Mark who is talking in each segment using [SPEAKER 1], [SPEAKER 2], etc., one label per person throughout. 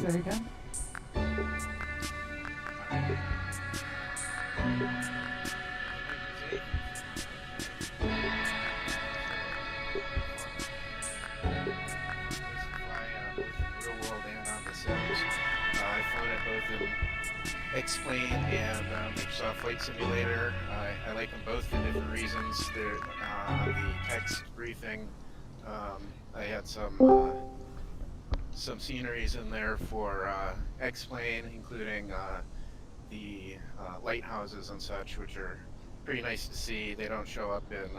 [SPEAKER 1] there again?
[SPEAKER 2] I've flown it both in X-Plane and Microsoft Flight Simulator. I like them both for different reasons. They're on the text briefing. I had some sceneries in there for X-Plane, including the lighthouses and such, which are pretty nice to see. They don't show up in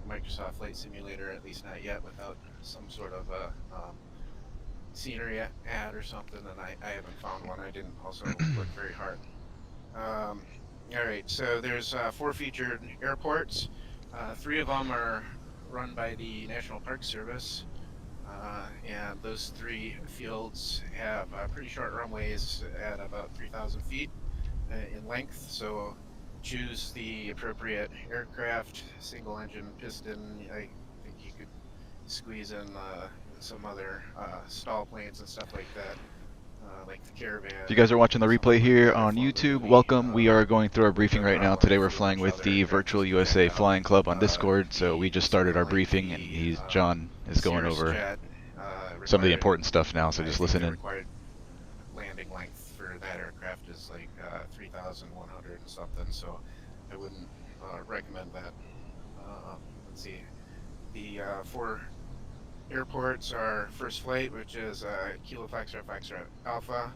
[SPEAKER 2] Microsoft Flight Simulator, at least not yet, without some sort of a scenery ad or something, and I haven't found one. I didn't also look very hard. All right, so there's 4 featured airports. 3 of them are run by the National Park Service, and those 3 fields have pretty short runways at about 3,000 feet in length, so choose the appropriate aircraft, single engine piston. I think you could squeeze in some other stall planes and stuff like that, like the Caravan.
[SPEAKER 3] If you guys are watching the replay here on YouTube, welcome. We are going through our briefing right now. Today we're flying with the Virtual USA Flying Club on Discord, so we just started our briefing, and John is going over some of the important stuff now, so just listen in.
[SPEAKER 2] Required landing length for that aircraft is like 3,100 and something, so I wouldn't recommend that. Let's see, the 4 airports are first flight, which is Kilo Foxtrot Foxtrot Alpha.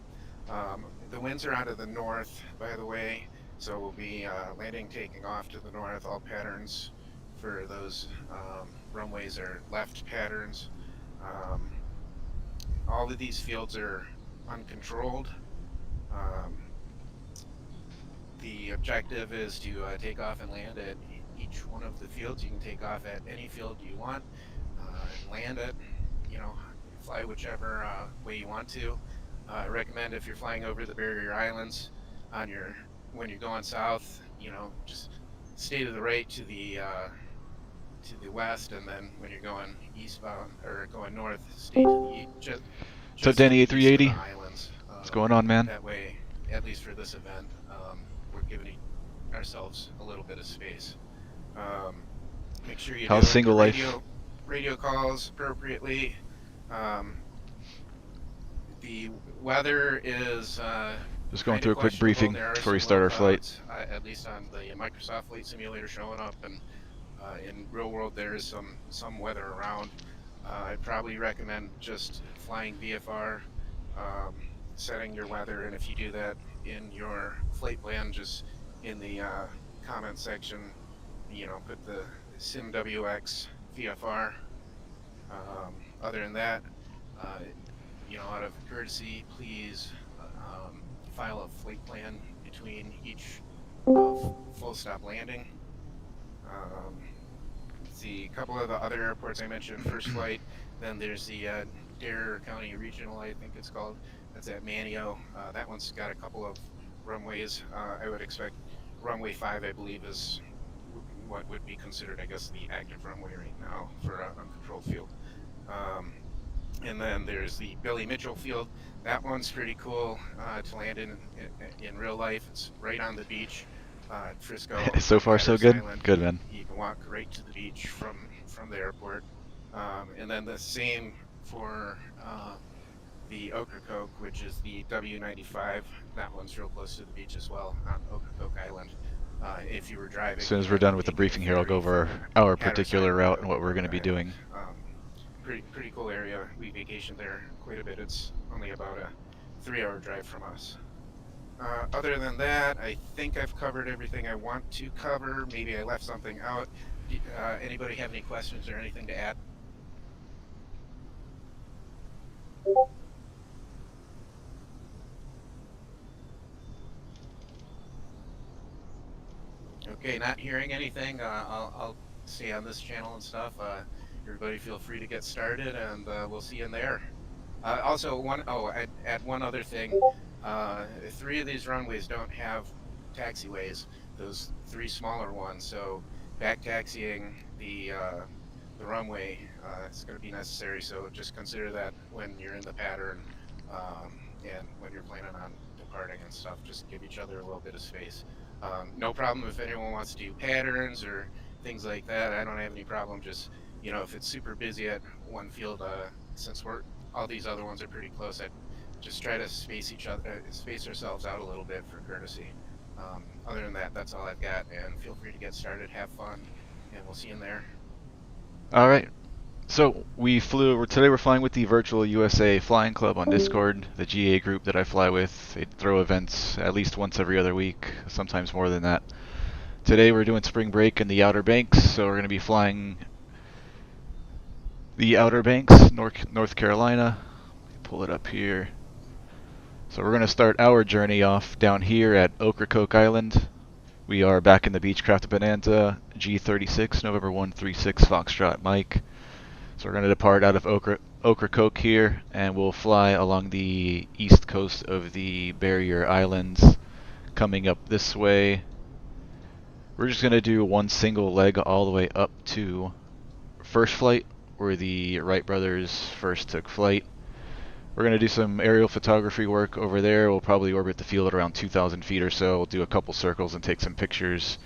[SPEAKER 2] The winds are out of the north, by the way, so we'll be landing, taking off to the north. All patterns for those runways are left patterns. All of these fields are uncontrolled. The objective is to take off and land at each one of the fields. You can take off at any field you want. Land it, fly whichever way you want to. I recommend if you're flying over the barrier islands when you're going south, just stay to the right to the west, and then when you're going eastbound or going north, stay to the east.
[SPEAKER 3] So Danny A380,
[SPEAKER 2] what's
[SPEAKER 3] going on, man?
[SPEAKER 2] That way, at least for this event, we're giving ourselves a little bit of space. Make sure you
[SPEAKER 3] How's single life?
[SPEAKER 2] Radio calls appropriately. The weather is
[SPEAKER 3] just going through a quick briefing before we start our flight.
[SPEAKER 2] At least on the Microsoft Flight Simulator showing up, and in real world there is some weather around. I'd probably recommend just flying VFR, setting your weather, and if you do that in your flight plan, just in the comment section, put the SimWX VFR. Other than that, out of courtesy, please file a flight plan between each full stop landing. See a couple of the other airports I mentioned, first flight, then there's the Dare County Regional, I think it's called. That's at Manio. That one's got a couple of runways. I would expect runway 5, I believe, is what would be considered, I guess, the active runway right now for an uncontrolled field. And then there's the Billy Mitchell field. That one's pretty cool to land in real life. It's right on the beach at Frisco.
[SPEAKER 3] So far, so good.
[SPEAKER 2] Island.
[SPEAKER 3] Good, man.
[SPEAKER 2] You can walk right to the beach from the airport. And then the same for the Ocracoke, which is the W95. That one's real close to the beach as well on Ocracoke Island. If you were driving.
[SPEAKER 3] As soon as we're done with the briefing here, I'll go over our particular route and what we're going to be doing.
[SPEAKER 2] Pretty cool area. We vacationed there quite a bit. It's only about a 3-hour drive from us. Other than that, I think I've covered everything I want to cover. Maybe I left something out. Anybody have any questions or anything to add? Okay, not hearing anything. I'll stay on this channel and stuff. Everybody feel free to get started, and we'll see you in there. Also, I'd add one other thing. 3 of these runways don't have taxiways, those 3 smaller ones, so back taxiing the runway is going to be necessary, so just consider that when you're in the pattern. and when you're planning on departing and stuff, just give each other a little bit of space. No problem if anyone wants to do patterns or things like that. I don't have any problem. Just, if it's super busy at one field, since all these other ones are pretty close, I'd just try to space ourselves out a little bit for courtesy. Other than that, that's all I've got. And feel free to get started, have fun, and we'll see you in there.
[SPEAKER 3] All right. So today we're flying with the Virtual USA Flying Club on Discord, the GA group that I fly with. They throw events at least once every other week, sometimes more than that. Today we're doing spring break in the Outer Banks, so we're going to be flying the Outer Banks, North Carolina. Pull it up here. So we're going to start our journey off down here at Ocracoke Island. We are back in the Beechcraft Bonanza G36, November 136 Foxtrot Mike. So we're going to depart out of Ocracoke here, and we'll fly along the east coast of the Barrier Islands, coming up this way. We're just going to do one single leg all the way up to first flight, where the Wright brothers first took flight. We're going to do some aerial photography work over there. We'll probably orbit the field at around 2,000 feet or so. We'll do a couple circles and take some pictures.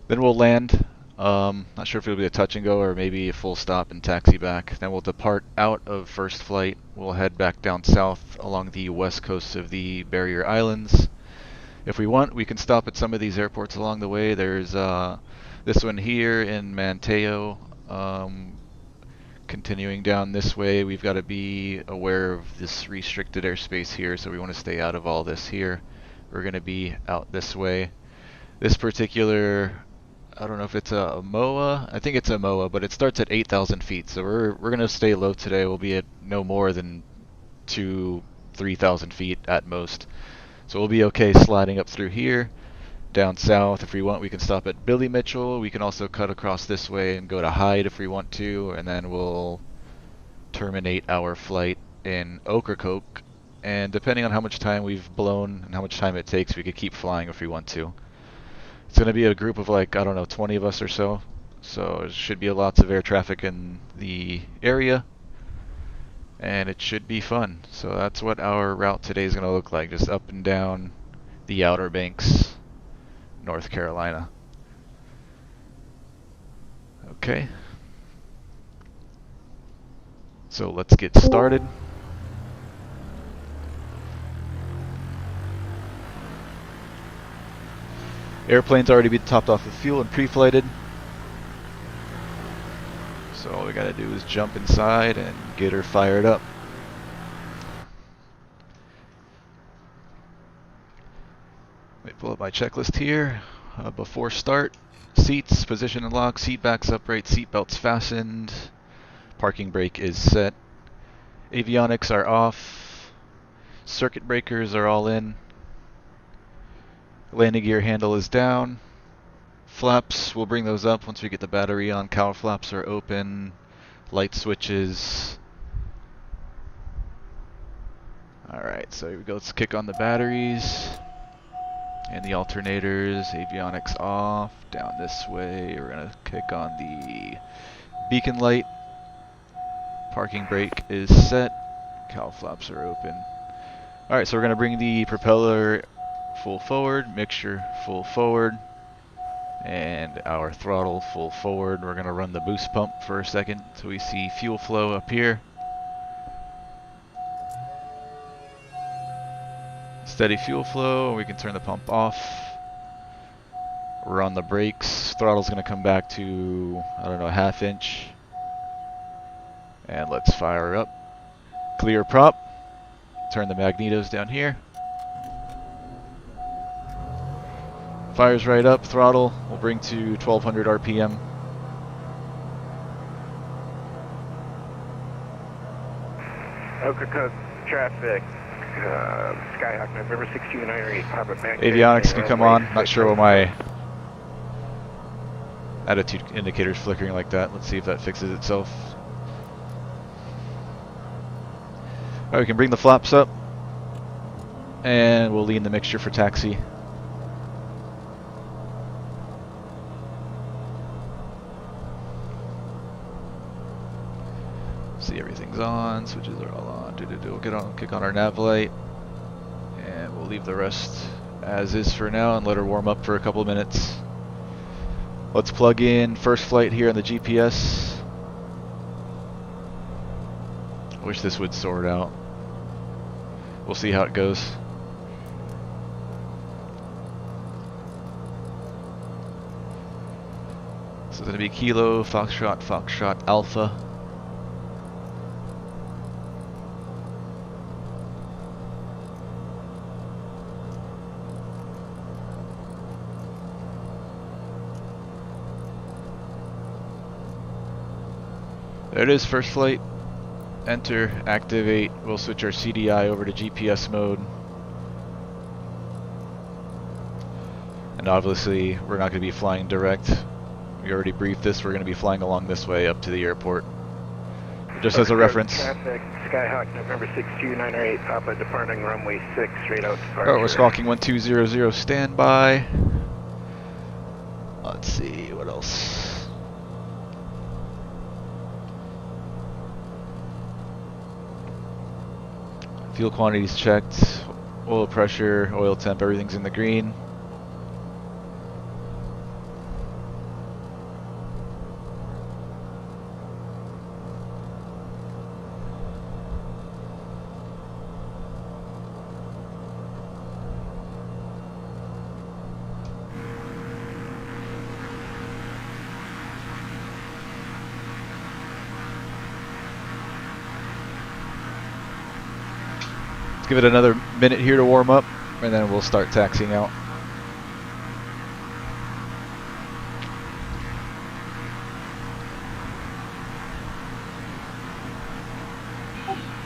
[SPEAKER 3] Then we'll land. Not sure if it'll be a touch and go or maybe a full stop and taxi back. Then we'll depart out of first flight. We'll head back down south along the west coast of the Barrier Islands. If we want, we can stop at some of these airports along the way. There's this one here in Manteo. Continuing down this way, we've got to be aware of this restricted airspace here, so we want to stay out of all this here. We're going to be out this way. This particular, I don't know if it's a MOA. I think it's a MOA, but it starts at 8,000 feet, so we're going to stay low today. We'll be at no more than 3,000 feet at most. So we'll be okay sliding up through here. Down south, if we want, we can stop at Billy Mitchell. We can also cut across this way and go to Hyde if we want to, and then we'll terminate our flight in Ocracoke. And depending on how much time we've blown and how much time it takes, we could keep flying if we want to. It's going to be a group of 20 of us or so. So there should be lots of air traffic in the area, and it should be fun. So that's what our route today is going to look like, just up and down the Outer Banks, North Carolina. Okay. So let's get started. Airplane's already been topped off with fuel and pre-flighted. So all we gotta do is jump inside and get her fired up. Let me pull up my checklist here. Before start, seats, position and lock, seat backs upright, seat belts fastened, parking brake is set, avionics are off, circuit breakers are all in, landing gear handle is down, flaps, we'll bring those up once we get the battery on, cowl flaps are open, light switches. Alright, so here we go, let's kick on the batteries. And the alternators, avionics off, down this way. We're going to kick on the beacon light. Parking brake is set. Cowl flaps are open. Alright, so we're going to bring the propeller full forward, mixture full forward, and our throttle full forward. We're going to run the boost pump for a second so we see fuel flow up here. Steady fuel flow, we can turn the pump off. We're on the brakes. Throttle's going to come back to, I don't know, a ½ inch. And let's fire up. Clear prop. Turn the magnetos down here. Fires right up. Throttle we'll bring to 1200 RPM.
[SPEAKER 1] Ocracoke traffic. Skyhawk November 62908 Papa back.
[SPEAKER 3] Avionics can come on. Not sure why my attitude indicator is flickering like that. Let's see if that fixes itself. Alright, we can bring the flaps up, and we'll lean the mixture for taxi. See, everything's on. Switches are all on. We'll kick on our nav light. leave the rest as is for now and let her warm up for a couple of minutes. Let's plug in first flight here on the GPS. Wish this would sort out. We'll see how it goes. So it's going to be Kilo, Foxtrot, Foxtrot, Alpha. There it is, first flight. Enter, activate. We'll switch our CDI over to GPS mode. And obviously, we're not going to be flying direct. We already briefed this. We're going to be flying along this way up to the airport. Just as a reference.
[SPEAKER 1] Traffic, Skyhawk, November 6298, Papa, departing runway 6, straight out departure.
[SPEAKER 3] Alright, we're squawking 1200, standby. Let's see, what else? Fuel quantities checked, oil pressure, oil temp, everything's in the green. Give it another minute here to warm up, and then we'll start taxiing out.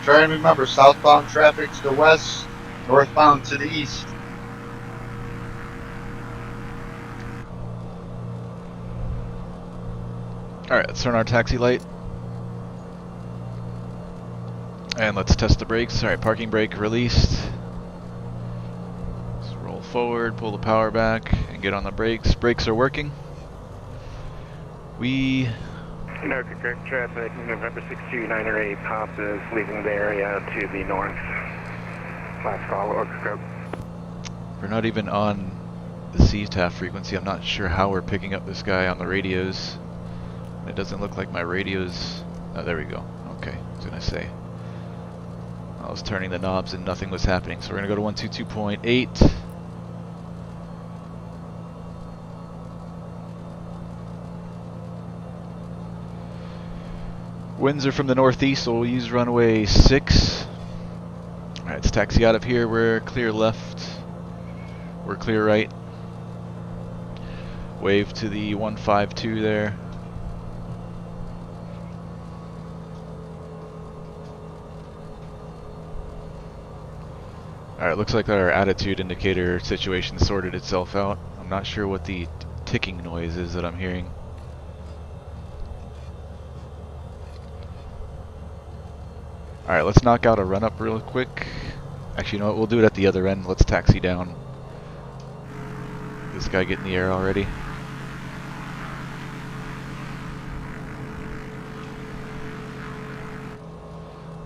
[SPEAKER 4] Try and remember, southbound traffic to the west, northbound to the east.
[SPEAKER 3] Alright, let's turn our taxi light. And let's test the brakes. Alright, parking brake released. Let's roll forward, pull the power back, and get on the brakes. Brakes are working. We...
[SPEAKER 1] No, correct traffic, November 6298, Pop is leaving the area to the north. Last call, Ocracoke.
[SPEAKER 3] We're not even on the CTAF frequency. I'm not sure how we're picking up this guy on the radios. It doesn't look like my radios... Oh, there we go. Okay, I was gonna say. I was turning the knobs and nothing was happening. So we're going to go to 122.8. Winds are from the northeast, so we'll use runway 6. Alright, let's taxi out of here. We're clear left. We're clear right. Wave to the 152 there. Alright, looks like our attitude indicator situation sorted itself out. I'm not sure what the ticking noise is that I'm hearing. Alright, let's knock out a run up real quick. Actually, you know what, we'll do it at the other end. Let's taxi down. This guy get in the air already.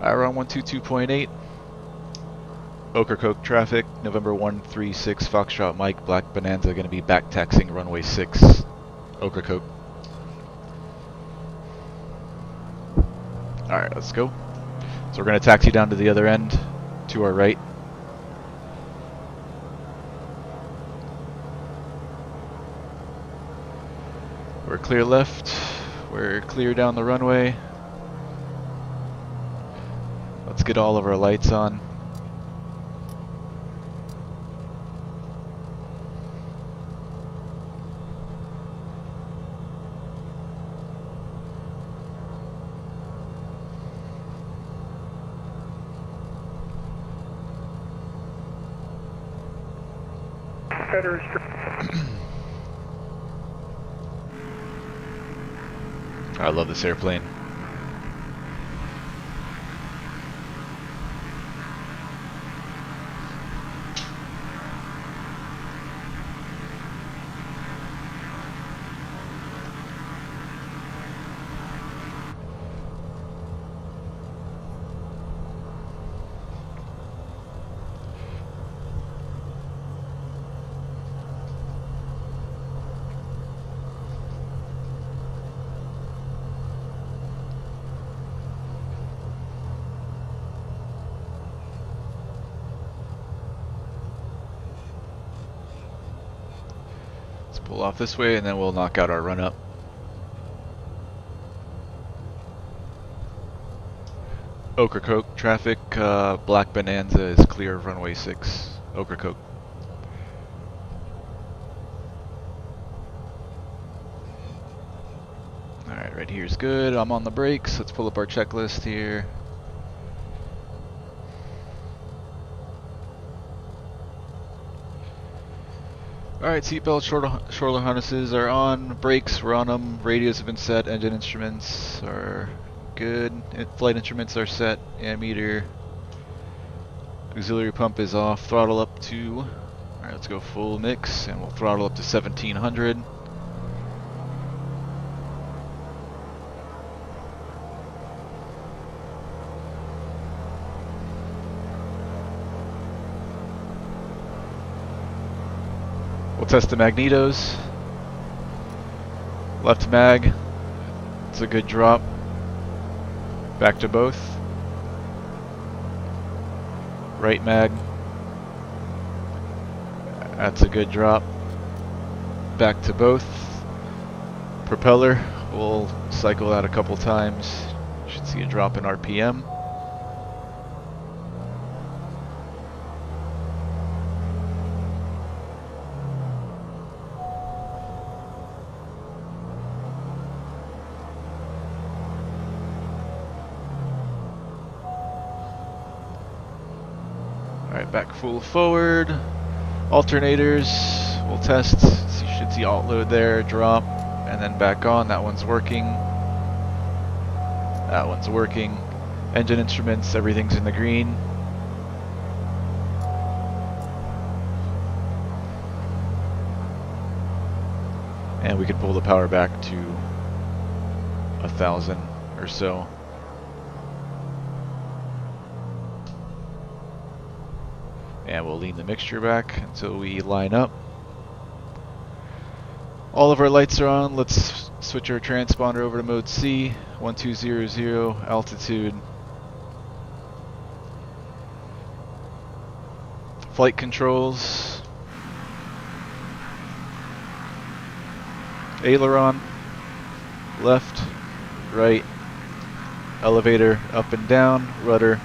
[SPEAKER 3] Alright, we're on 122.8. Ocracoke traffic, November 136, Foxtrot Mike, Black Bonanza, going to be back taxiing runway 6, Ocracoke. Alright, let's go. So we're going to taxi down to the other end, to our right. We're clear left, we're clear down the runway. Let's get all of our lights on. I love this airplane. Let's pull off this way and then we'll knock out our run up. Ocracoke traffic, Black Bonanza is clear of runway 6, Ocracoke. Alright, right here's good. I'm on the brakes. Let's pull up our checklist here. Alright, seatbelt, shoulder harnesses are on, brakes, we're on them, radios have been set, engine instruments are good, flight instruments are set, ammeter, auxiliary pump is off, throttle up to, alright, let's go full mix, and we'll throttle up to 1700. We'll test the magnetos. Left mag, it's a good drop. Back to both. Right mag, that's a good drop. Back to both. Propeller, we'll cycle that a couple times. Should see a drop in RPM. Alright, back full forward. Alternators, we'll test. So you should see alt load there, drop, and then back on. That one's working. That one's working. Engine instruments, everything's in the green. And we can pull the power back to 1,000 or so. And we'll lean the mixture back until we line up. All of our lights are on. Let's switch our transponder over to mode C. 1200 altitude. Flight controls. Aileron. Left, right. Elevator up and down. Rudder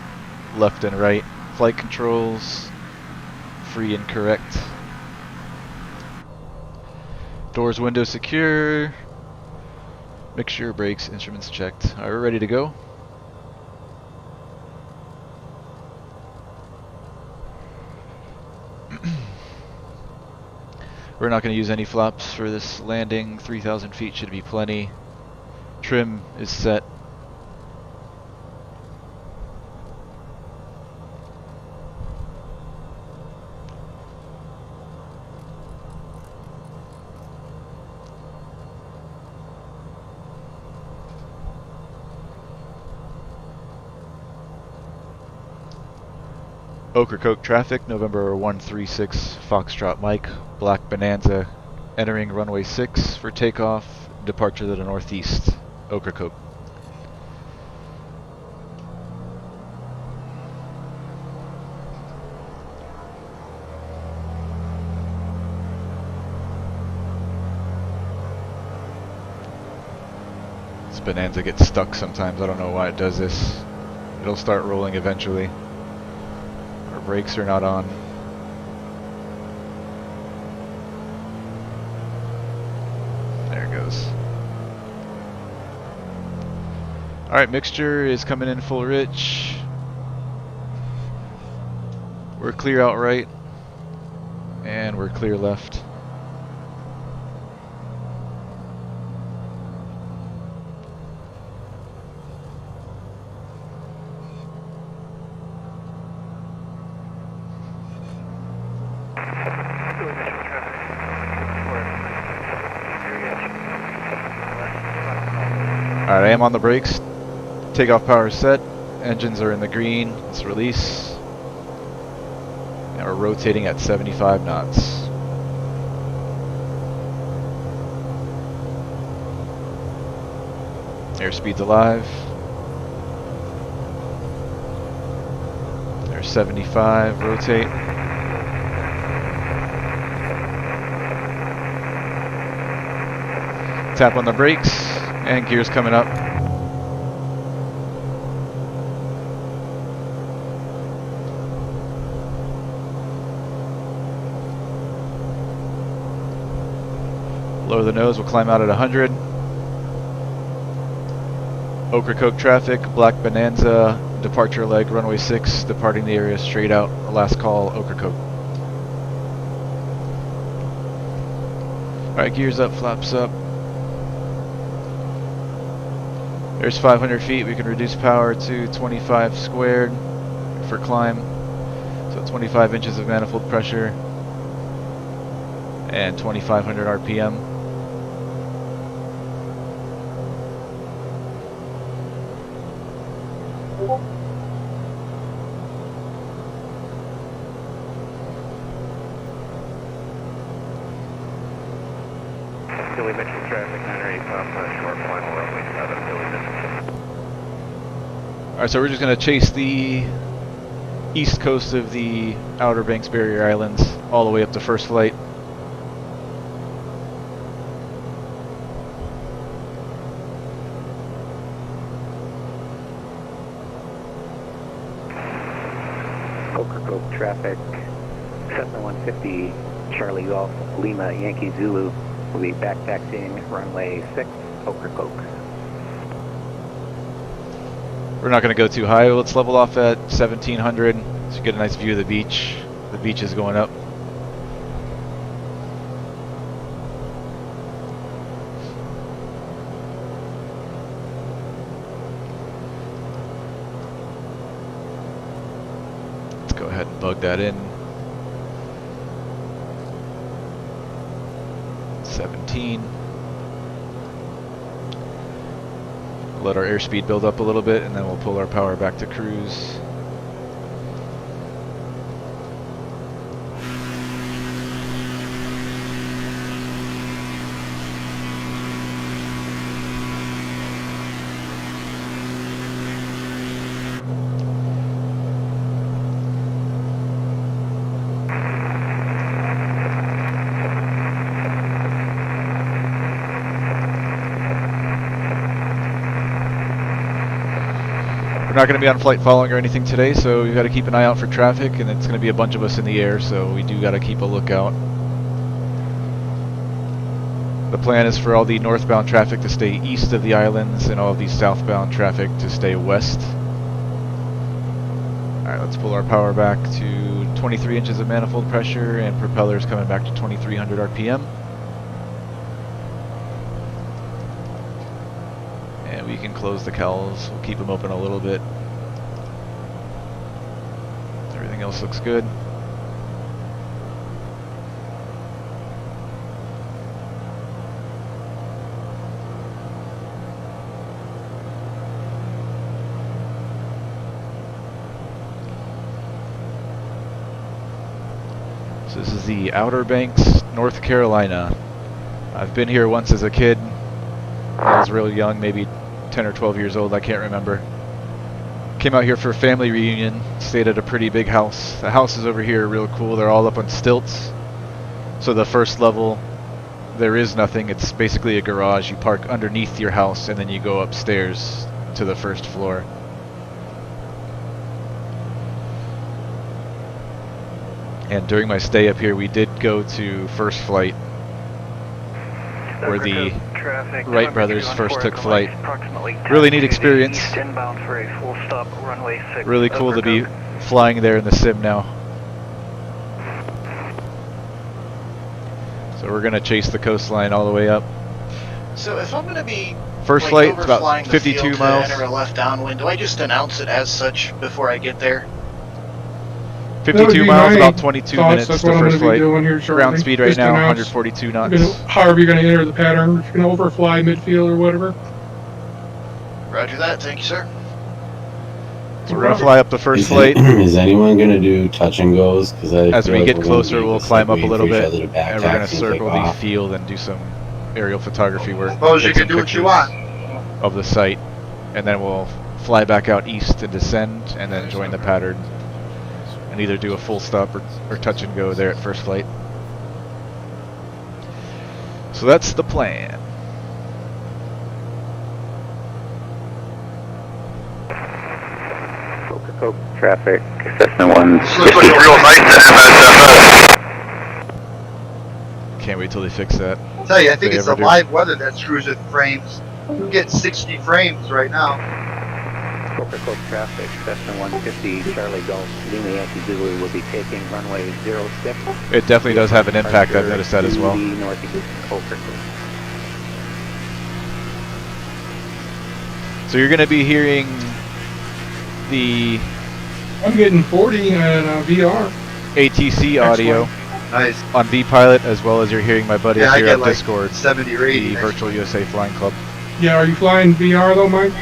[SPEAKER 3] left and right. Flight controls. Free and correct. Doors, window secure. Mixture, brakes, instruments checked. Alright, we're ready to go. We're not going to use any flaps for this landing. 3,000 feet should be plenty. Trim is set. Ocracoke traffic, November 136, Foxtrot Mike, Black Bonanza, entering runway 6 for takeoff, departure to the northeast, Ocracoke. This Bonanza gets stuck sometimes, I don't know why it does this. It'll start rolling eventually. Brakes are not on. There it goes. Alright, mixture is coming in full rich. We're clear out right. And we're clear left. Alright, I am on the brakes. Takeoff power set. Engines are in the green. Let's release. And we're rotating at 75 knots. Airspeed's alive. There's 75. Rotate. Tap on the brakes, and gears coming up. Lower the nose, we'll climb out at 100. Ocracoke traffic, Black Bonanza, departure leg, runway 6, departing the area straight out. Last call, Ocracoke. Alright, gears up, flaps up. There's 500 feet, we can reduce power to 25 squared for climb. So 25 inches of manifold pressure and 2,500 RPM.
[SPEAKER 1] Billy Mitchell traffic, 908 pop, short final runway 7, Billy Mitchell.
[SPEAKER 3] Alright, so we're just going to chase the east coast of the Outer Banks Barrier Islands all the way up to first flight.
[SPEAKER 5] Ocracoke traffic, 7150 Charlie Golf Lima Yankee Zulu. We'll be back taxiing runway 6, Ocracoke.
[SPEAKER 3] We're not going to go too high. Let's level off at 1700 so you get a nice view of the beach. The beach is going up. Let's go ahead and bug that in. 17. Let our airspeed build up a little bit, and then we'll pull our power back to cruise. We're not going to be on flight following or anything today, so we've got to keep an eye out for traffic, and it's going to be a bunch of us in the air, so we do got to keep a lookout. The plan is for all the northbound traffic to stay east of the islands and all of the southbound traffic to stay west. Alright, let's pull our power back to 23 inches of manifold pressure and propellers coming back to 2300 RPM. And we can close the cowls, we'll keep them open a little bit. Everything else looks good. So this is the Outer Banks, North Carolina. I've been here once as a kid. I was real young, maybe 10 or 12 years old, I can't remember. Came out here for a family reunion, stayed at a pretty big house. The houses over here are real cool, they're all up on stilts. So the first level, there is nothing, it's basically a garage. You park underneath your house and then you go upstairs to the first floor. And during my stay up here, we did go to first flight, where the Wright brothers first took flight. Really neat experience. Really cool to be flying there in the sim now. So we're going to chase the coastline all the way up.
[SPEAKER 6] So if I'm going to be
[SPEAKER 3] first flight, it's about 52 miles.
[SPEAKER 6] Enter a left downwind, do I just announce it as such before I get there?
[SPEAKER 3] 52 miles, about 22 minutes to
[SPEAKER 7] That's what I'm
[SPEAKER 3] first
[SPEAKER 7] gonna be
[SPEAKER 3] flight.
[SPEAKER 7] doing here shortly.
[SPEAKER 3] Ground speed right
[SPEAKER 7] Just
[SPEAKER 3] now,
[SPEAKER 7] announce
[SPEAKER 3] 142 knots.
[SPEAKER 7] you're gonna- however you're going to enter the pattern, if you're going to overfly midfield or whatever.
[SPEAKER 6] Roger that, thank you, sir.
[SPEAKER 3] So we're going to fly up the first flight.
[SPEAKER 8] Is anyone going to do touch and goes? Because
[SPEAKER 3] As we get closer, we'll climb up a little bit, and we're going to circle the field and do some aerial photography work.
[SPEAKER 4] Suppose you
[SPEAKER 3] Take
[SPEAKER 4] can
[SPEAKER 3] some
[SPEAKER 4] do what you
[SPEAKER 3] pictures
[SPEAKER 4] want.
[SPEAKER 3] of the site, and then we'll fly back out east and descend, and then join the pattern, and either do a full stop or touch and go there at first flight. So that's the plan.
[SPEAKER 5] Ocracoke traffic, Cessna 150.
[SPEAKER 4] This looks like real nice to MSFS.
[SPEAKER 3] Can't wait till they fix that.
[SPEAKER 4] I'll tell you, I think
[SPEAKER 3] They
[SPEAKER 4] it's the
[SPEAKER 3] ever do.
[SPEAKER 4] live weather that screws with frames. You get 60 frames right now.
[SPEAKER 5] Ocracoke traffic, Cessna 150, Charlie Golf, Lima Yankee Zulu will be taking runway 06.
[SPEAKER 3] It definitely does have an impact. I've noticed that as well.
[SPEAKER 5] Northeast Ocracoke.
[SPEAKER 3] So you're going to be hearing the
[SPEAKER 7] I'm getting 40 on VR.
[SPEAKER 3] ATC audio
[SPEAKER 4] Nice.
[SPEAKER 3] on VPilot, as well as you're hearing my buddies
[SPEAKER 4] Yeah, I
[SPEAKER 3] here
[SPEAKER 4] get
[SPEAKER 3] on
[SPEAKER 4] like
[SPEAKER 3] Discord,
[SPEAKER 4] 70 or 80.
[SPEAKER 3] the Virtual USA Flying Club.
[SPEAKER 7] Yeah, are you flying VR though, Mike?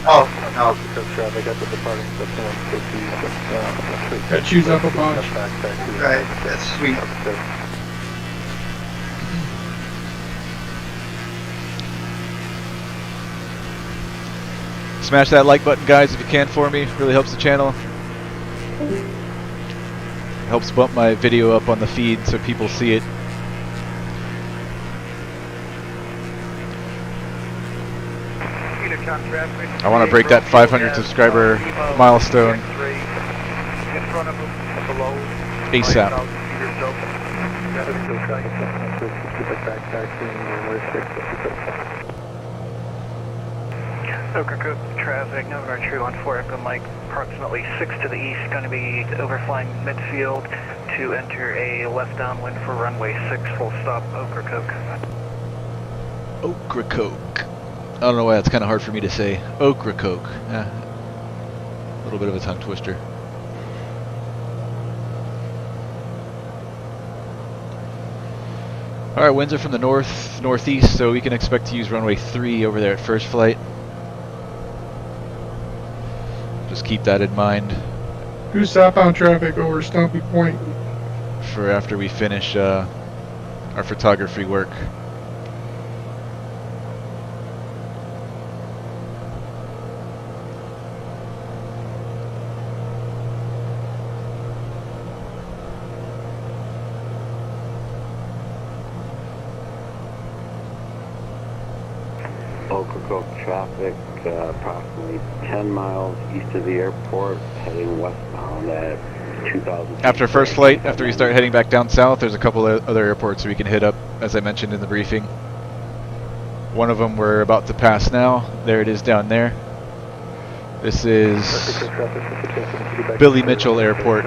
[SPEAKER 4] Oh, no.
[SPEAKER 5] Traffic at the departing Cessna 150.
[SPEAKER 7] That chews up a bunch.
[SPEAKER 4] Right, that's sweet.
[SPEAKER 3] Smash that like button, guys, if you can for me. Really helps the channel. Helps bump my video up on the feed so people see it. I want to break that 500 subscriber milestone ASAP.
[SPEAKER 9] Ocracoke traffic, November True on 4 Echo Mike, approximately 6 to the east, going to be overflying midfield to enter a left downwind for runway 6, full stop, Ocracoke.
[SPEAKER 3] Ocracoke. I don't know why that's kind of hard for me to say. Ocracoke. A little bit of a tongue twister. Alright, winds are from the northeast, so we can expect to use runway 3 over there at first flight. Just keep that in mind
[SPEAKER 7] Do southbound traffic over Stumpy Point.
[SPEAKER 3] for after we finish our photography work.
[SPEAKER 5] Ocracoke traffic, approximately 10 miles east of the airport, heading westbound at 2000.
[SPEAKER 3] After first flight, after we start heading back down south, there's a couple of other airports we can hit up, as I mentioned in the briefing. One of them we're about to pass now. There it is down there. This is Billy Mitchell Airport.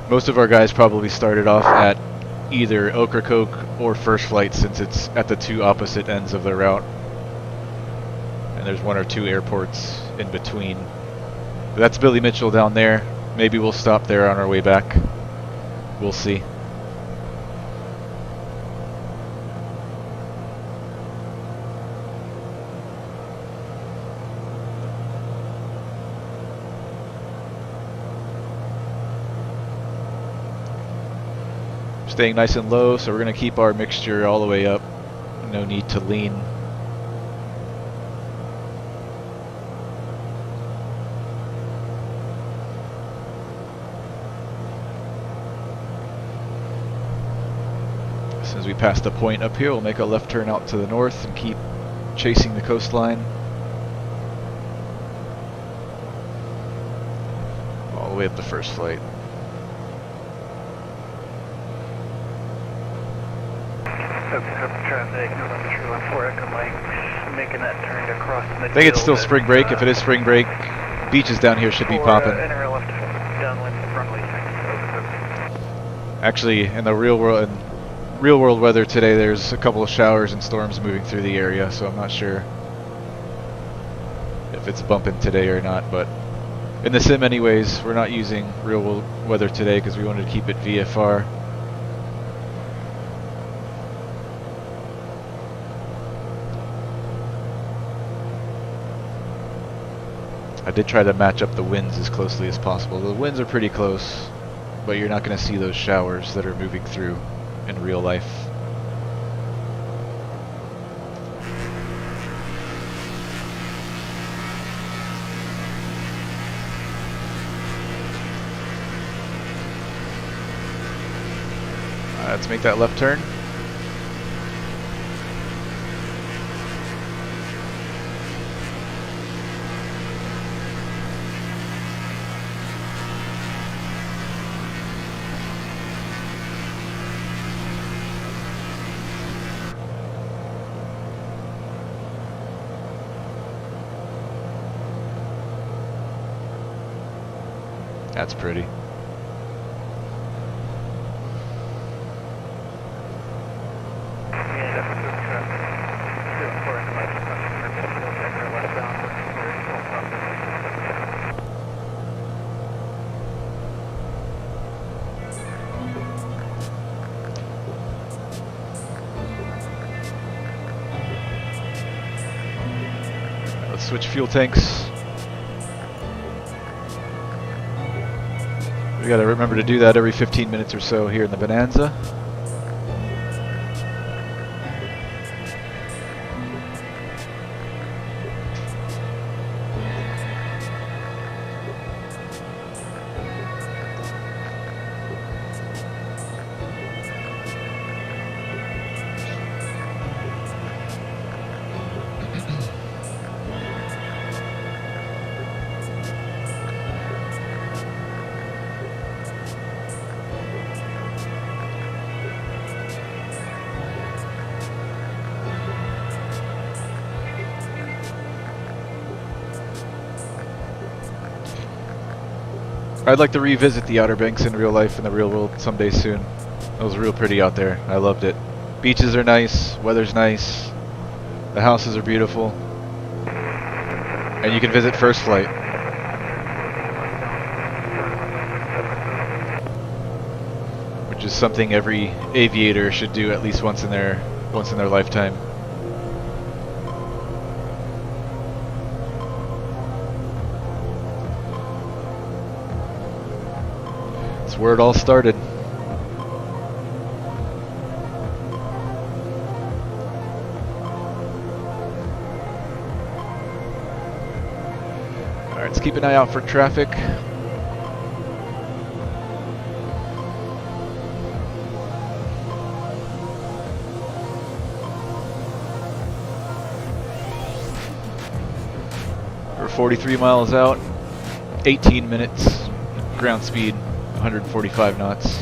[SPEAKER 3] Most of our guys probably started off at either Ocracoke or first flight, since it's at the two opposite ends of the route. And there's one or two airports in between. But that's Billy Mitchell down there. Maybe we'll stop there on our way back. We'll see. Staying nice and low, so we're going to keep our mixture all the way up. No need to lean. As soon as we pass the point up here, we'll make a left turn out to the north and keep chasing the coastline. All the way up to first flight.
[SPEAKER 9] Traffic, November True on 4 Echo Mike, making that turn across midfield.
[SPEAKER 3] I think it's still spring break. If it is spring break, beaches down here should be popping.
[SPEAKER 9] Enter left downwind runway 6.
[SPEAKER 3] Actually, in the real world weather today, there's a couple of showers and storms moving through the area, so I'm not sure if it's bumping today or not. But in the sim anyways, we're not using real world weather today because we wanted to keep it VFR. I did try to match up the winds as closely as possible. The winds are pretty close, but you're not going to see those showers that are moving through in real life. Let's make that left turn. That's pretty. Let's switch fuel tanks. We gotta remember to do that every 15 minutes or so here in the Bonanza. I'd like to revisit the Outer Banks in real life, in the real world, someday soon. It was real pretty out there. I loved it. Beaches are nice, weather's nice, the houses are beautiful, and you can visit First Flight. Which is something every aviator should do at least once in their lifetime. That's where it all started. Alright, let's keep an eye out for traffic. We're 43 miles out, 18 minutes, ground speed 145 knots.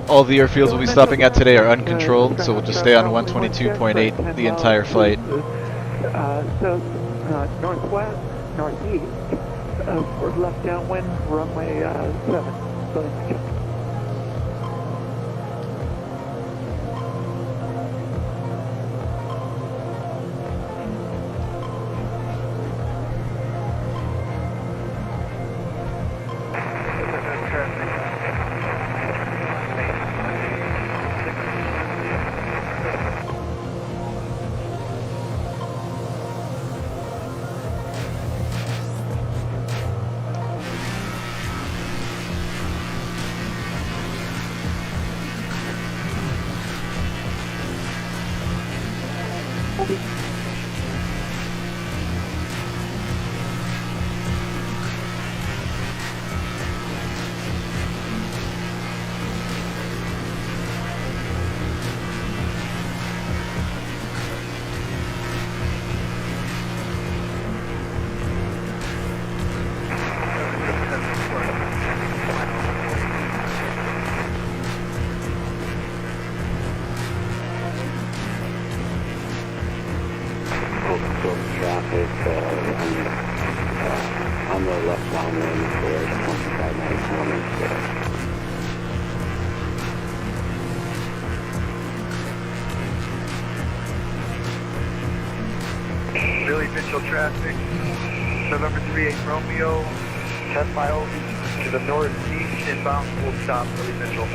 [SPEAKER 3] All the airfields we'll be stopping at today are uncontrolled, so we'll just stay on 122.8 the entire flight.
[SPEAKER 9] Northwest, northeast, for left downwind, runway 7.
[SPEAKER 5] Traffic on the left downwind for 25 miles.
[SPEAKER 10] Billy Mitchell traffic, November 38 Romeo, 10 miles to the northeast, inbound full stop, Billy Mitchell.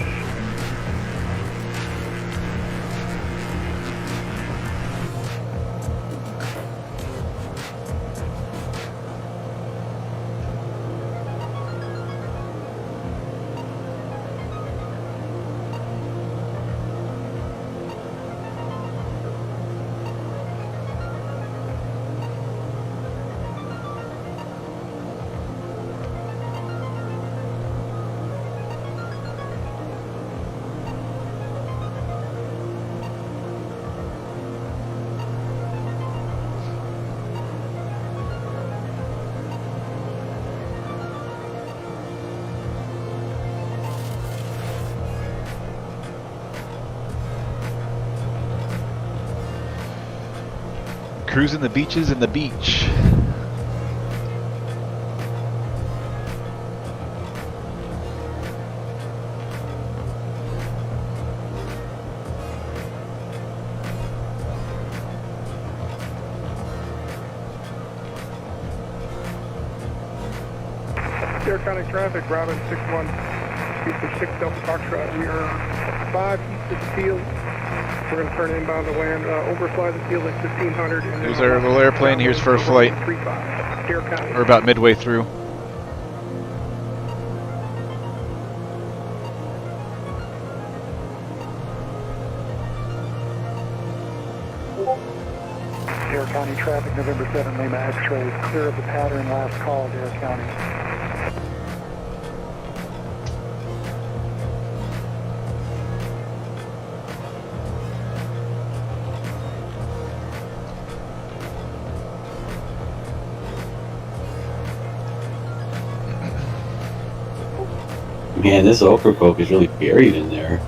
[SPEAKER 3] Cruising the beaches and the beach.
[SPEAKER 7] Dare County traffic, Robin 61, east of 6 Delta Foxtrot. We are 5 east of the field. We're going to turn inbound to land, overfly the field at 1500. And
[SPEAKER 3] Here's our little airplane. Here's first flight.
[SPEAKER 7] Dare County.
[SPEAKER 3] We're about midway through.
[SPEAKER 11] Dare County traffic, November 7, Lima X-rays, clear of the pattern, last call, Dare County.
[SPEAKER 8] Man, this Ocracoke is really buried in there.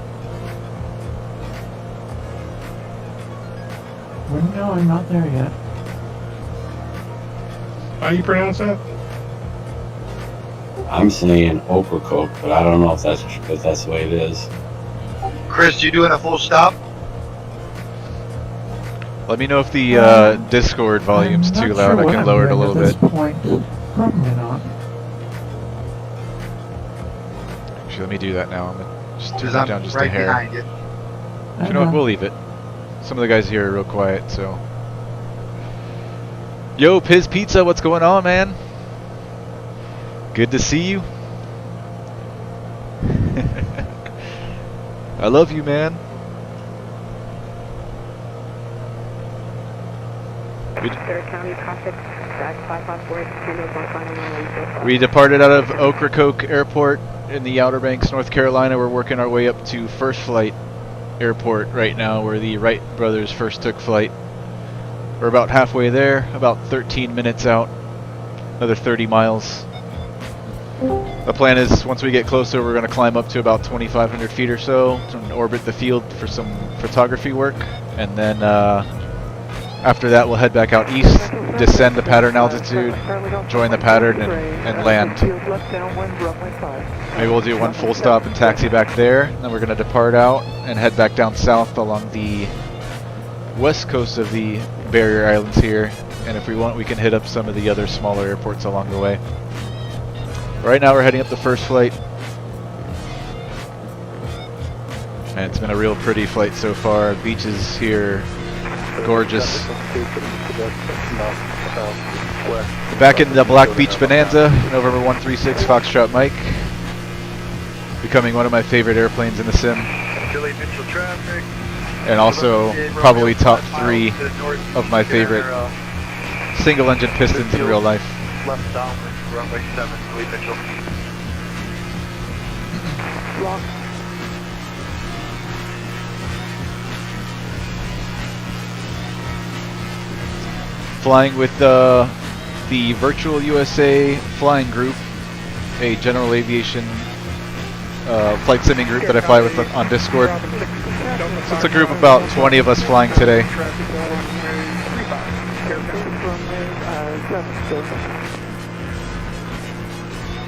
[SPEAKER 11] No, I'm not there yet.
[SPEAKER 7] How do you pronounce that?
[SPEAKER 8] I'm saying Ocracoke, but I don't know if that's the way it is.
[SPEAKER 4] Chris, you doing a full stop?
[SPEAKER 3] Let me know if the Discord volume's too loud. I can lower it a little bit.
[SPEAKER 11] Probably not.
[SPEAKER 3] Actually, let me do that now. I'm gonna just turn
[SPEAKER 4] Because
[SPEAKER 3] it down
[SPEAKER 4] I'm
[SPEAKER 3] just
[SPEAKER 4] right
[SPEAKER 3] a hair.
[SPEAKER 4] behind you.
[SPEAKER 3] You know what? We'll leave it. Some of the guys here are real quiet, so. Yo, Piz Pizza, what's going on, man? Good to see you. I love you, man. We departed out of Ocracoke Airport in the Outer Banks, North Carolina. We're working our way up to First Flight Airport right now, where the Wright brothers first took flight. We're about halfway there, about 13 minutes out, another 30 miles. The plan is, once we get closer, we're going to climb up to about 2,500 feet or so and orbit the field for some photography work, and then after that we'll head back out east, descend the pattern altitude, join the pattern, and land. Maybe we'll do one full stop and taxi back there, and then we're going to depart out and head back down south along the west coast of the barrier islands here, and if we want, we can hit up some of the other smaller airports along the way. Right now we're heading up the first flight, and it's been a real pretty flight so far. Beaches here, gorgeous. Back in the Black Beach Bonanza, November 136 Foxtrot Mike. Becoming one of my favorite airplanes in the sim. And also probably top 3 of my favorite single engine pistons in real life.
[SPEAKER 10] Left downwind, runway 7, Lee Mitchell. Lock.
[SPEAKER 3] Flying with the Virtual USA Flying Group, a general aviation flight simming group that I fly with on Discord. So it's a group of about 20 of us flying today.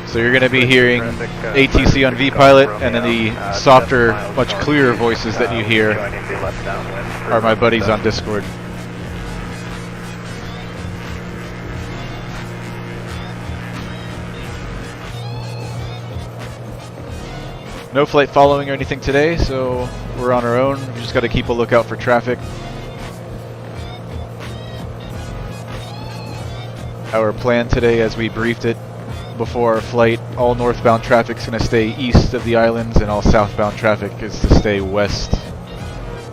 [SPEAKER 3] So you're going to be hearing ATC on V-Pilot, and then the softer, much clearer voices that you hear are my buddies on Discord. No flight following or anything today, so we're on our own. We just got to keep a lookout for traffic. Our plan today, as we briefed it before our flight, all northbound traffic is going to stay east of the islands, and all southbound traffic is to stay west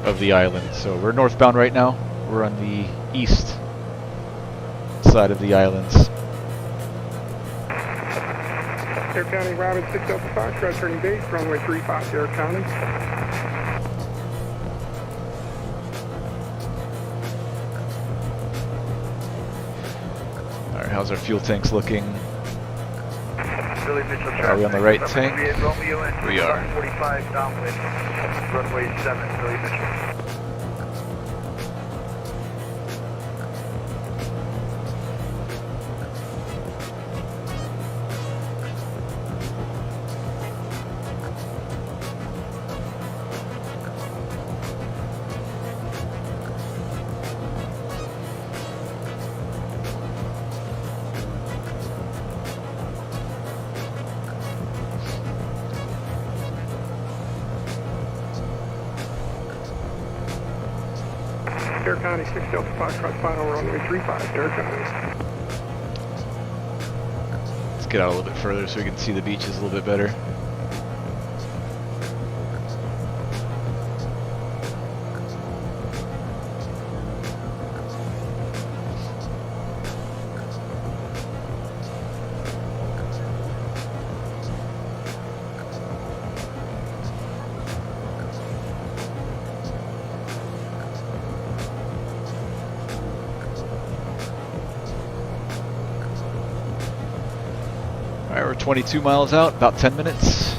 [SPEAKER 3] of the island. So we're northbound right now. We're on the east side of the islands.
[SPEAKER 7] Dare County, Robin 6 Delta Foxtrot, turning base, runway 35, Dare County.
[SPEAKER 3] Alright, how's our fuel tanks looking?
[SPEAKER 10] Billy Mitchell
[SPEAKER 3] Are we on the right tank?
[SPEAKER 10] We
[SPEAKER 3] are.
[SPEAKER 10] 45 downwind, runway 7, Billy Mitchell.
[SPEAKER 7] Dare County 6 Delta Foxtrot, final runway 35, Dare County.
[SPEAKER 3] Let's get out a little bit further so we can see the beaches a little bit better. Alright, we're 22 miles out, about 10 minutes.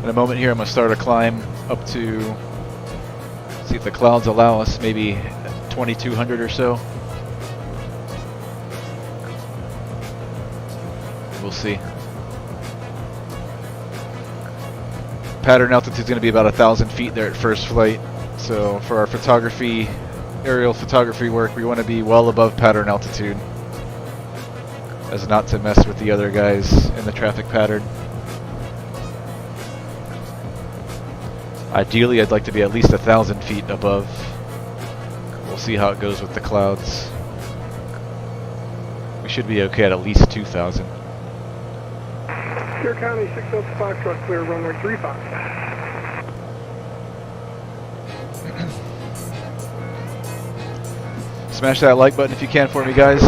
[SPEAKER 3] In a moment here, I'm going to start a climb up to, see if the clouds allow us, maybe 2,200 or so. We'll see. Pattern altitude is going to be about 1,000 feet there at first flight. So for our photography, aerial photography work, we want to be well above pattern altitude, as not to mess with the other guys in the traffic pattern. Ideally, I'd like to be at least 1,000 feet above. We'll see how it goes with the clouds. We should be okay at least 2,000.
[SPEAKER 7] Dare County 6 Delta Foxtrot, clear runway 35.
[SPEAKER 3] Smash that like button if you can for me, guys.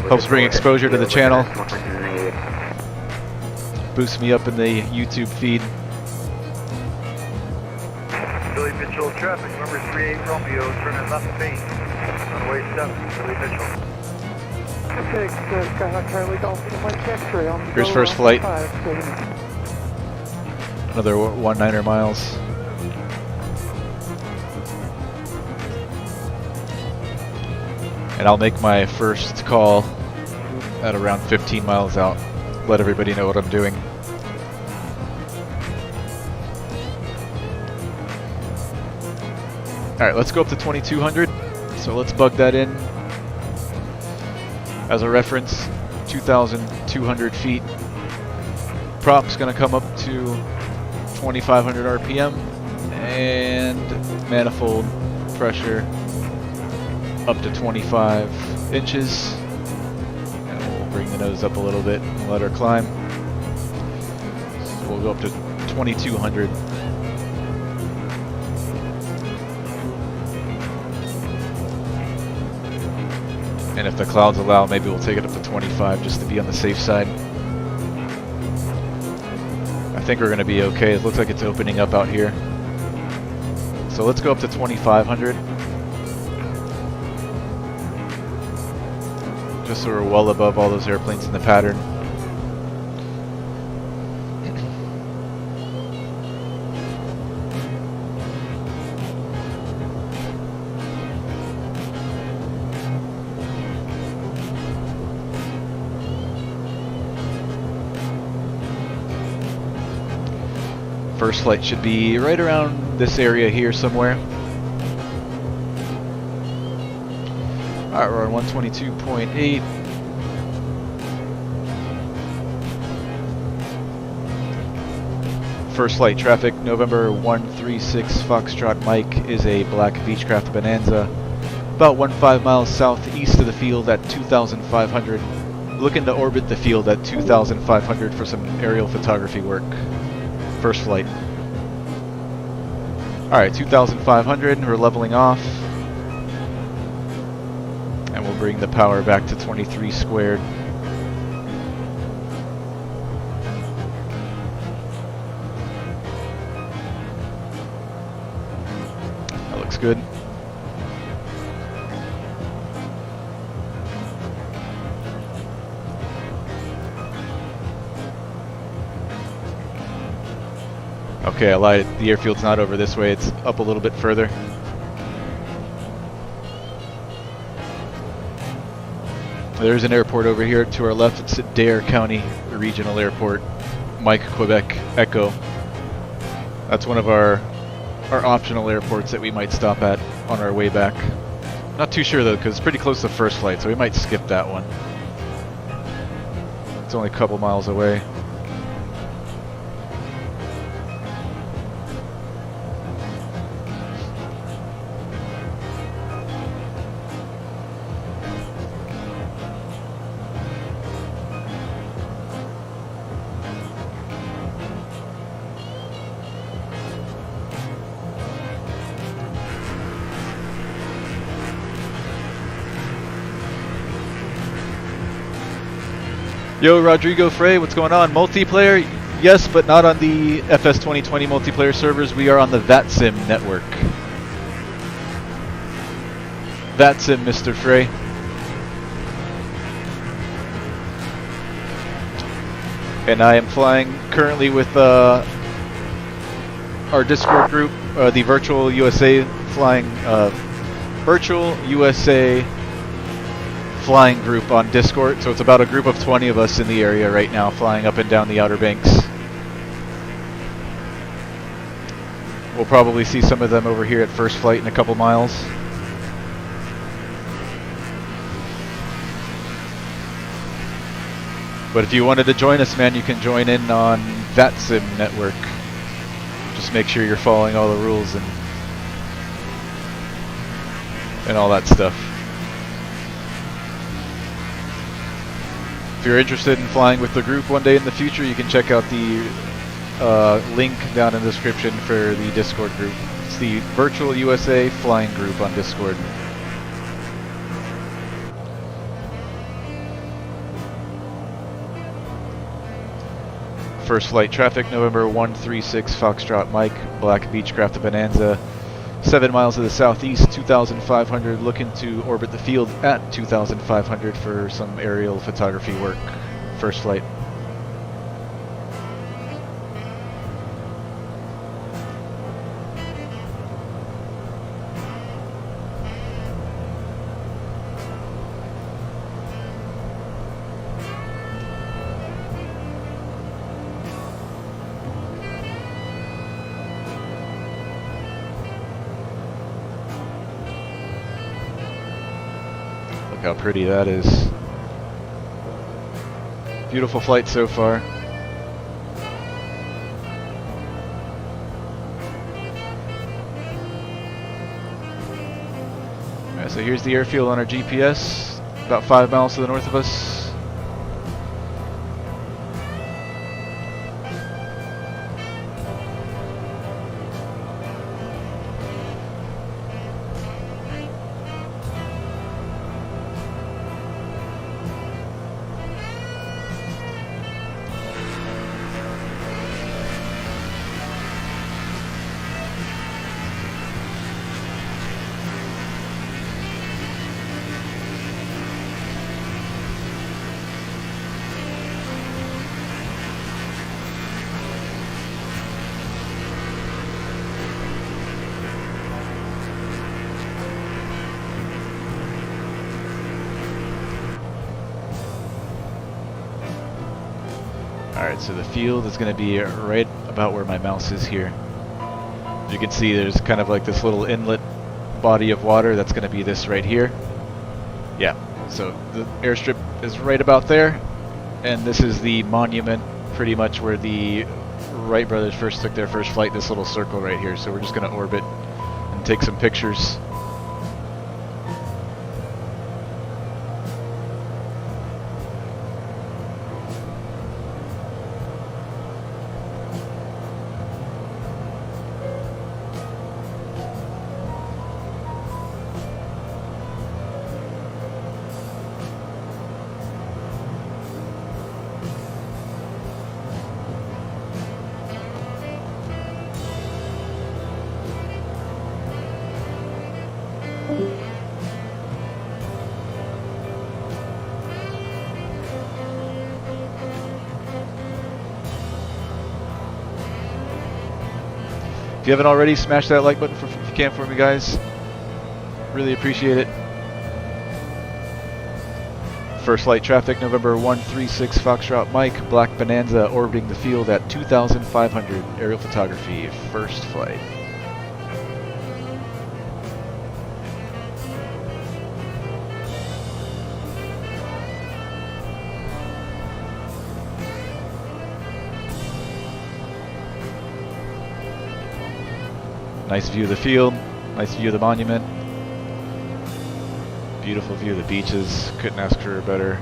[SPEAKER 3] Helps bring exposure to the channel. Boosts me up in the YouTube feed.
[SPEAKER 10] Billy Mitchell traffic, number 38 Romeo, turning left main, runway 7, Billy Mitchell.
[SPEAKER 11] Okay, Skyhawk Charlie Golf, Mike X-ray on the
[SPEAKER 3] Here's first flight. Another 19er miles. And I'll make my first call at around 15 miles out. Let everybody know what I'm doing. Alright, let's go up to 2,200. So let's bug that in. As a reference, 2,200 feet. Prop's gonna come up to 2,500 RPM. And manifold pressure up to 25 inches. And we'll bring the nose up a little bit and let her climb. So we'll go up to 2,200. And if the clouds allow, maybe we'll take it up to 25 just to be on the safe side. I think we're going to be okay. It looks like it's opening up out here. So let's go up to 2,500. Just so we're well above all those airplanes in the pattern. First flight should be right around this area here somewhere. Alright, we're on 122.8. First flight traffic, November 136 Foxtrot Mike is a black Beechcraft Bonanza. About 15 miles southeast of the field at 2,500. Looking to orbit the field at 2,500 for some aerial photography work. First flight. Alright, 2,500, we're leveling off. And we'll bring the power back to 23 squared. That looks good. Okay, I lied. The airfield's not over this way. It's up a little bit further. There's an airport over here to our left. It's at Dare County Regional Airport, Mike, Quebec, Echo. That's one of our optional airports that we might stop at on our way back. Not too sure though, because it's pretty close to first flight, so we might skip that one. It's only a couple miles away. Yo, Rodrigo Frey, what's going on? Multiplayer? Yes, but not on the FS 2020 multiplayer servers. We are on the VATSIM network. VATSIM, Mr. Frey. And I am flying currently with our Discord group, the Virtual USA flying, Virtual USA flying group on Discord. So it's about a group of 20 of us in the area right now, flying up and down the Outer Banks. We'll probably see some of them over here at first flight in a couple miles. But if you wanted to join us, man, you can join in on VATSIM network. Just make sure you're following all the rules and all that stuff. If you're interested in flying with the group one day in the future, you can check out the link down in the description for the Discord group. It's the Virtual USA Flying Group on Discord. First flight traffic, November 136 Foxtrot Mike, Black Beechcraft to Bonanza. 7 miles to the southeast, 2,500, looking to orbit the field at 2,500 for some aerial photography work. First flight. Look how pretty that is. Beautiful flight so far. Alright, so here's the airfield on our GPS, about 5 miles to the north of us. Alright, so the field is going to be right about where my mouse is here. As you can see, there's kind of like this little inlet body of water. That's going to be this right here. Yeah, so the airstrip is right about there. And this is the monument, pretty much where the Wright brothers first took their first flight, this little circle right here. So we're just going to orbit and take some pictures. If you haven't already, smash that like button if you can for me, guys. Really appreciate it. First flight traffic, November 136 Foxtrot Mike, Black Bonanza, orbiting the field at 2,500. Aerial photography, first flight. Nice view of the field, nice view of the monument. Beautiful view of the beaches, couldn't ask for a better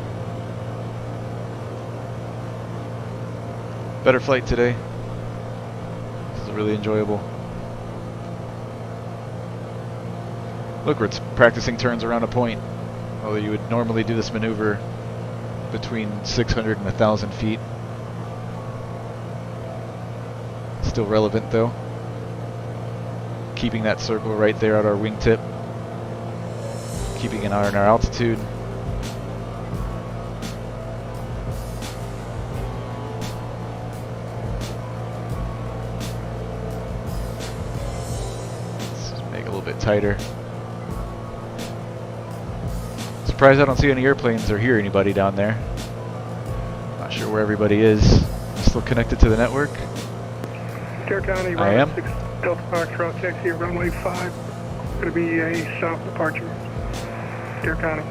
[SPEAKER 3] flight today. This is really enjoyable. Look, we're practicing turns around a point. Although you would normally do this maneuver between 600 and 1,000 feet. Still relevant though. Keeping that circle right there at our wingtip. Keeping an eye on our altitude. Let's make it a little bit tighter. Surprised I don't see any airplanes or hear anybody down there. Not sure where everybody is. Still connected to the network?
[SPEAKER 7] Dare County,
[SPEAKER 3] I am.
[SPEAKER 7] 6 Delta Foxtrot, taxi at runway 5. Going to be a south departure. Dare County.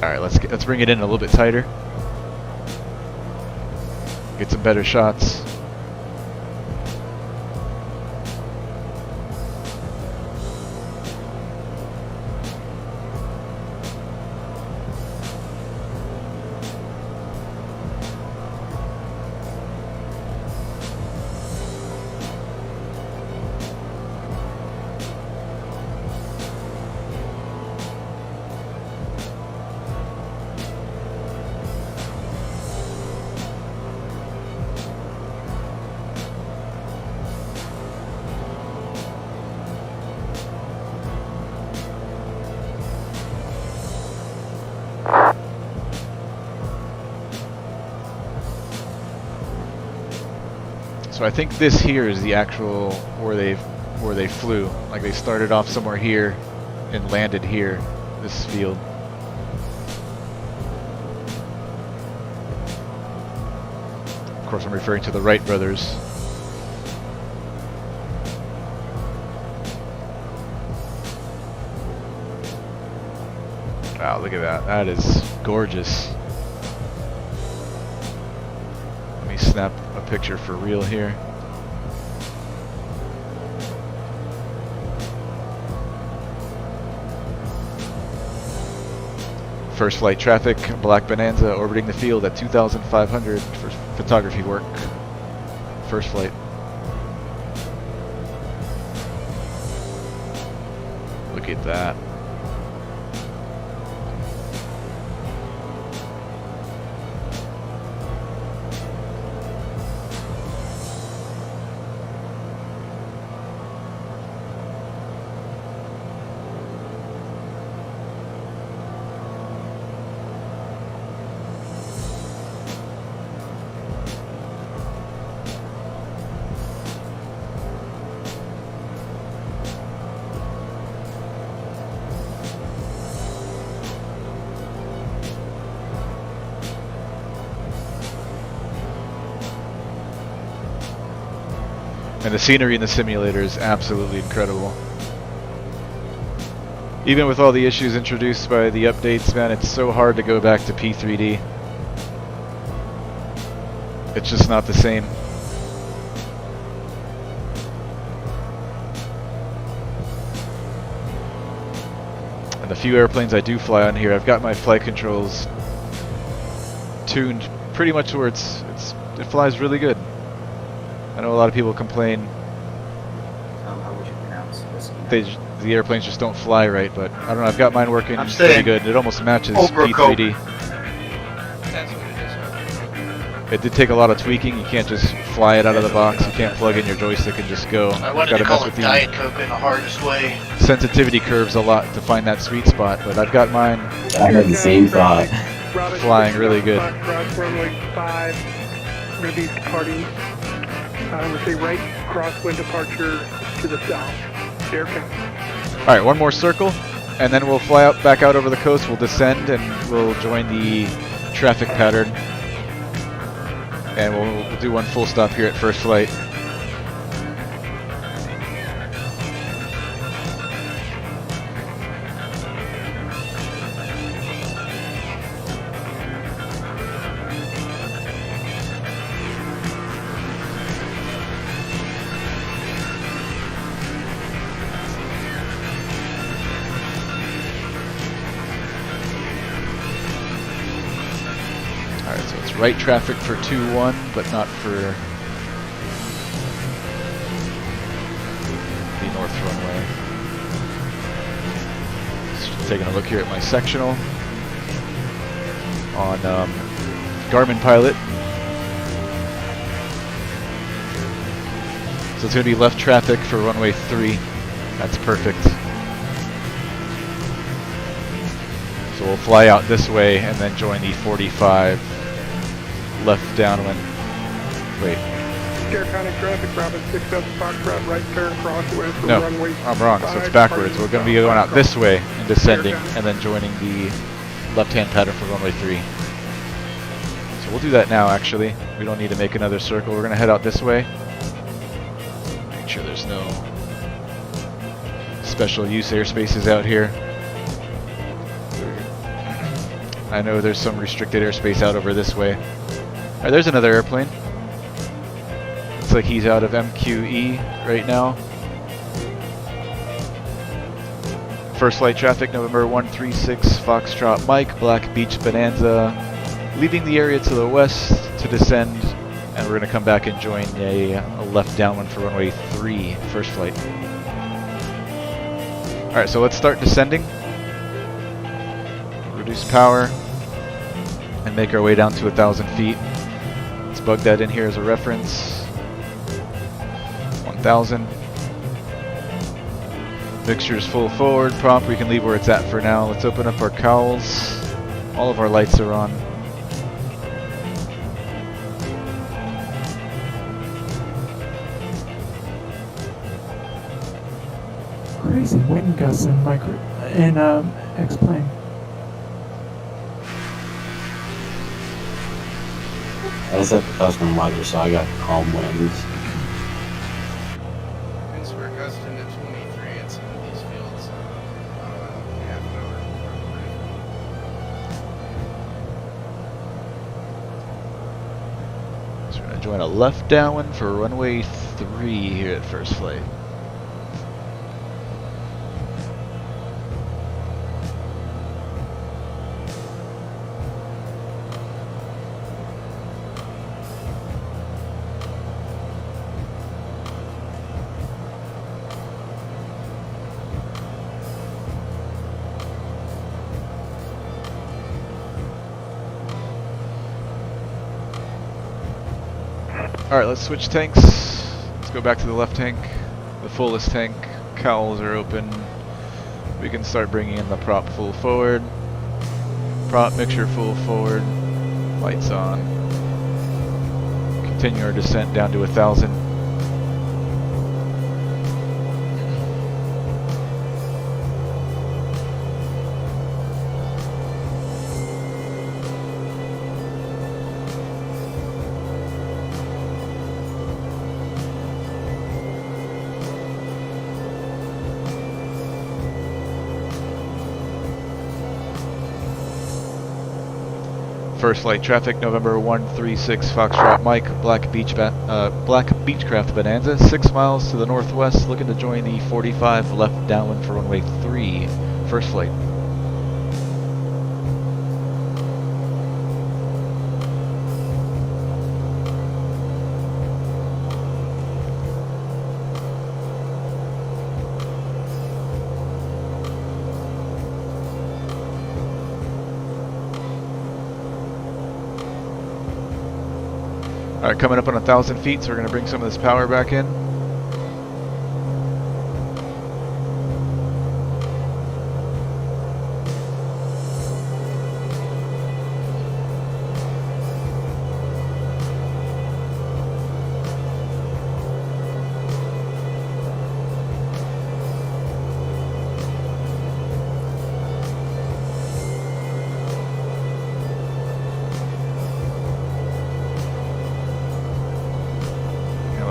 [SPEAKER 3] All right, let's bring it in a little bit tighter. Get some better shots. So I think this here is the actual where they flew. Like they started off somewhere here and landed here, this field. Of course, I'm referring to the Wright brothers. Wow, look at that. That is gorgeous. Let me snap a picture for real here. First flight traffic, Black Bonanza orbiting the field at 2,500 for photography work. First flight. Look at that. And the scenery in the simulator is absolutely incredible. Even with all the issues introduced by the updates, man, it's so hard to go back to P3D. It's just not the same. And the few airplanes I do fly on here, I've got my flight controls tuned pretty much to where it flies really good. I know a lot of people complain
[SPEAKER 12] how would you pronounce this?
[SPEAKER 3] the airplanes just don't fly right, but I don't know, I've got mine working pretty good. It almost matches
[SPEAKER 4] Ocracoke.
[SPEAKER 3] P3D.
[SPEAKER 2] That's what it is.
[SPEAKER 3] It did take a lot of tweaking. You can't just fly it out of the box. You can't plug in your joystick and just go.
[SPEAKER 6] I wanted
[SPEAKER 3] Gotta
[SPEAKER 6] to
[SPEAKER 3] mess
[SPEAKER 6] call
[SPEAKER 3] with
[SPEAKER 6] it Diet Coke in the hardest way.
[SPEAKER 3] sensitivity curves a lot to find that sweet spot, but I've got mine
[SPEAKER 8] I had the same thought.
[SPEAKER 3] flying really good.
[SPEAKER 7] Runway 5. We're going to be departing, let's say right crosswind departure to the south. Dare County.
[SPEAKER 3] Alright, one more circle, and then we'll fly out back out over the coast. We'll descend and we'll join the traffic pattern. And we'll do one full stop here at first flight. Alright, so it's right traffic for 2-1, but not for the north runway. Just taking a look here at my sectional. on Garmin Pilot. So it's going to be left traffic for runway 3. That's perfect. So we'll fly out this way and then join the 45 left downwind. Wait.
[SPEAKER 7] Scare County traffic, Robin 6 Delta Foxtrot, right turn crossway for
[SPEAKER 3] No,
[SPEAKER 7] runway
[SPEAKER 3] I'm wrong. So it's
[SPEAKER 7] 5,
[SPEAKER 3] backwards. We're going to be going out this way and descending,
[SPEAKER 7] County.
[SPEAKER 3] and then joining the left-hand pattern for runway 3. So we'll do that now, actually. We don't need to make another circle. We're going to head out this way. Make sure there's no special use airspaces out here. I know there's some restricted airspace out over this way. Alright, there's another airplane. Looks like he's out of MQE right now. First flight traffic, November 136, Foxtrot Mike, Black Beech Bonanza, leaving the area to the west to descend, and we're going to come back and join a left downwind for runway 3, first flight. Alright, so let's start descending. Reduce power, and make our way down to 1,000 feet. Let's bug that in here as a reference. 1,000. Mixture's full forward. Prompt, we can leave where it's at for now. Let's open up our cowls. All of our lights are on.
[SPEAKER 13] Crazy wind gusts in X-plane.
[SPEAKER 8] I set the custom weather, so I got calm winds.
[SPEAKER 2] Winds were gusting to 23 at some of these fields. Half an hour before.
[SPEAKER 3] So we're going to join a left downwind for runway 3 here at first flight. Alright, let's switch tanks. Let's go back to the left tank, the fullest tank. Cowls are open. We can start bringing in the prop full forward. Prop mixture full forward. Lights on. Continue our descent down to 1,000. First flight traffic, November 136, Foxtrot Mike, Black Beechcraft Bonanza, 6 miles to the northwest, looking to join the 45 left downwind for runway 3, first flight. Alright, coming up on 1,000 feet, so we're going to bring some of this power back in.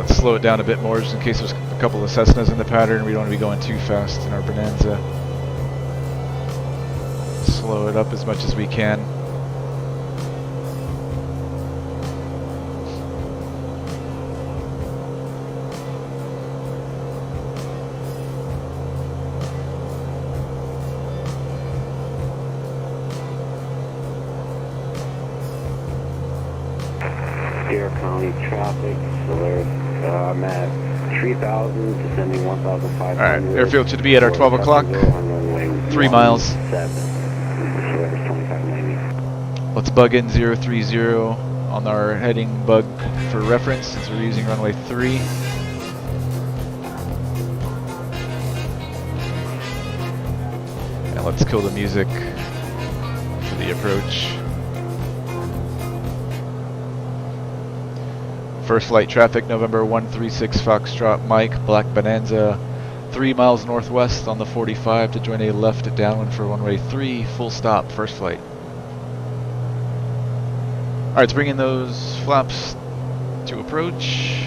[SPEAKER 3] Slow it down a bit more just in case there's a couple of Cessnas in the pattern. We don't want to be going too fast in our Bonanza. Slow it up as much as we can.
[SPEAKER 5] Scare County traffic, Solaris. I'm at 3,000, descending 1,500.
[SPEAKER 3] Alright, airfield should be at our 12 o'clock. 3 miles. let's bug in 030 on our heading bug for reference since we're using runway 3. And let's kill the music for the approach. First flight traffic, November 136 Foxtrot Mike, Black Bonanza, 3 miles northwest on the 45 to join a left downwind for runway 3, full stop, first flight. Alright, let's bring in those flaps to approach.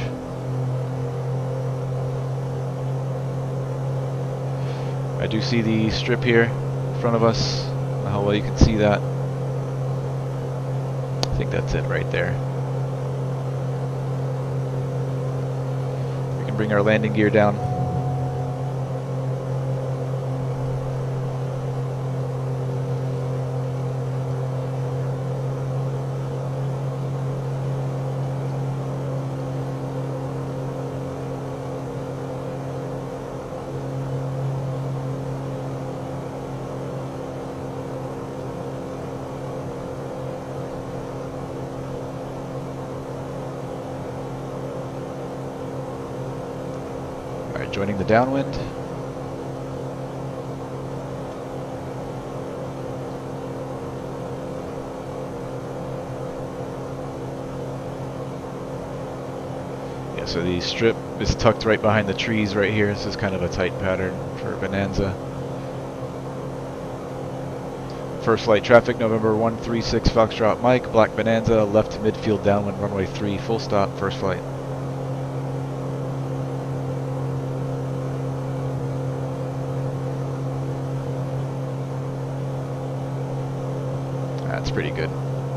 [SPEAKER 3] I do see the strip here in front of us. I don't know how well you can see that. I think that's it right there. We can bring our landing gear down. Joining the downwind. Yeah, so the strip is tucked right behind the trees right here. This is kind of a tight pattern for Bonanza. First flight traffic, November 136 Foxtrot Mike, Black Bonanza, left to midfield downwind, runway 3, full stop, first flight. That's pretty good.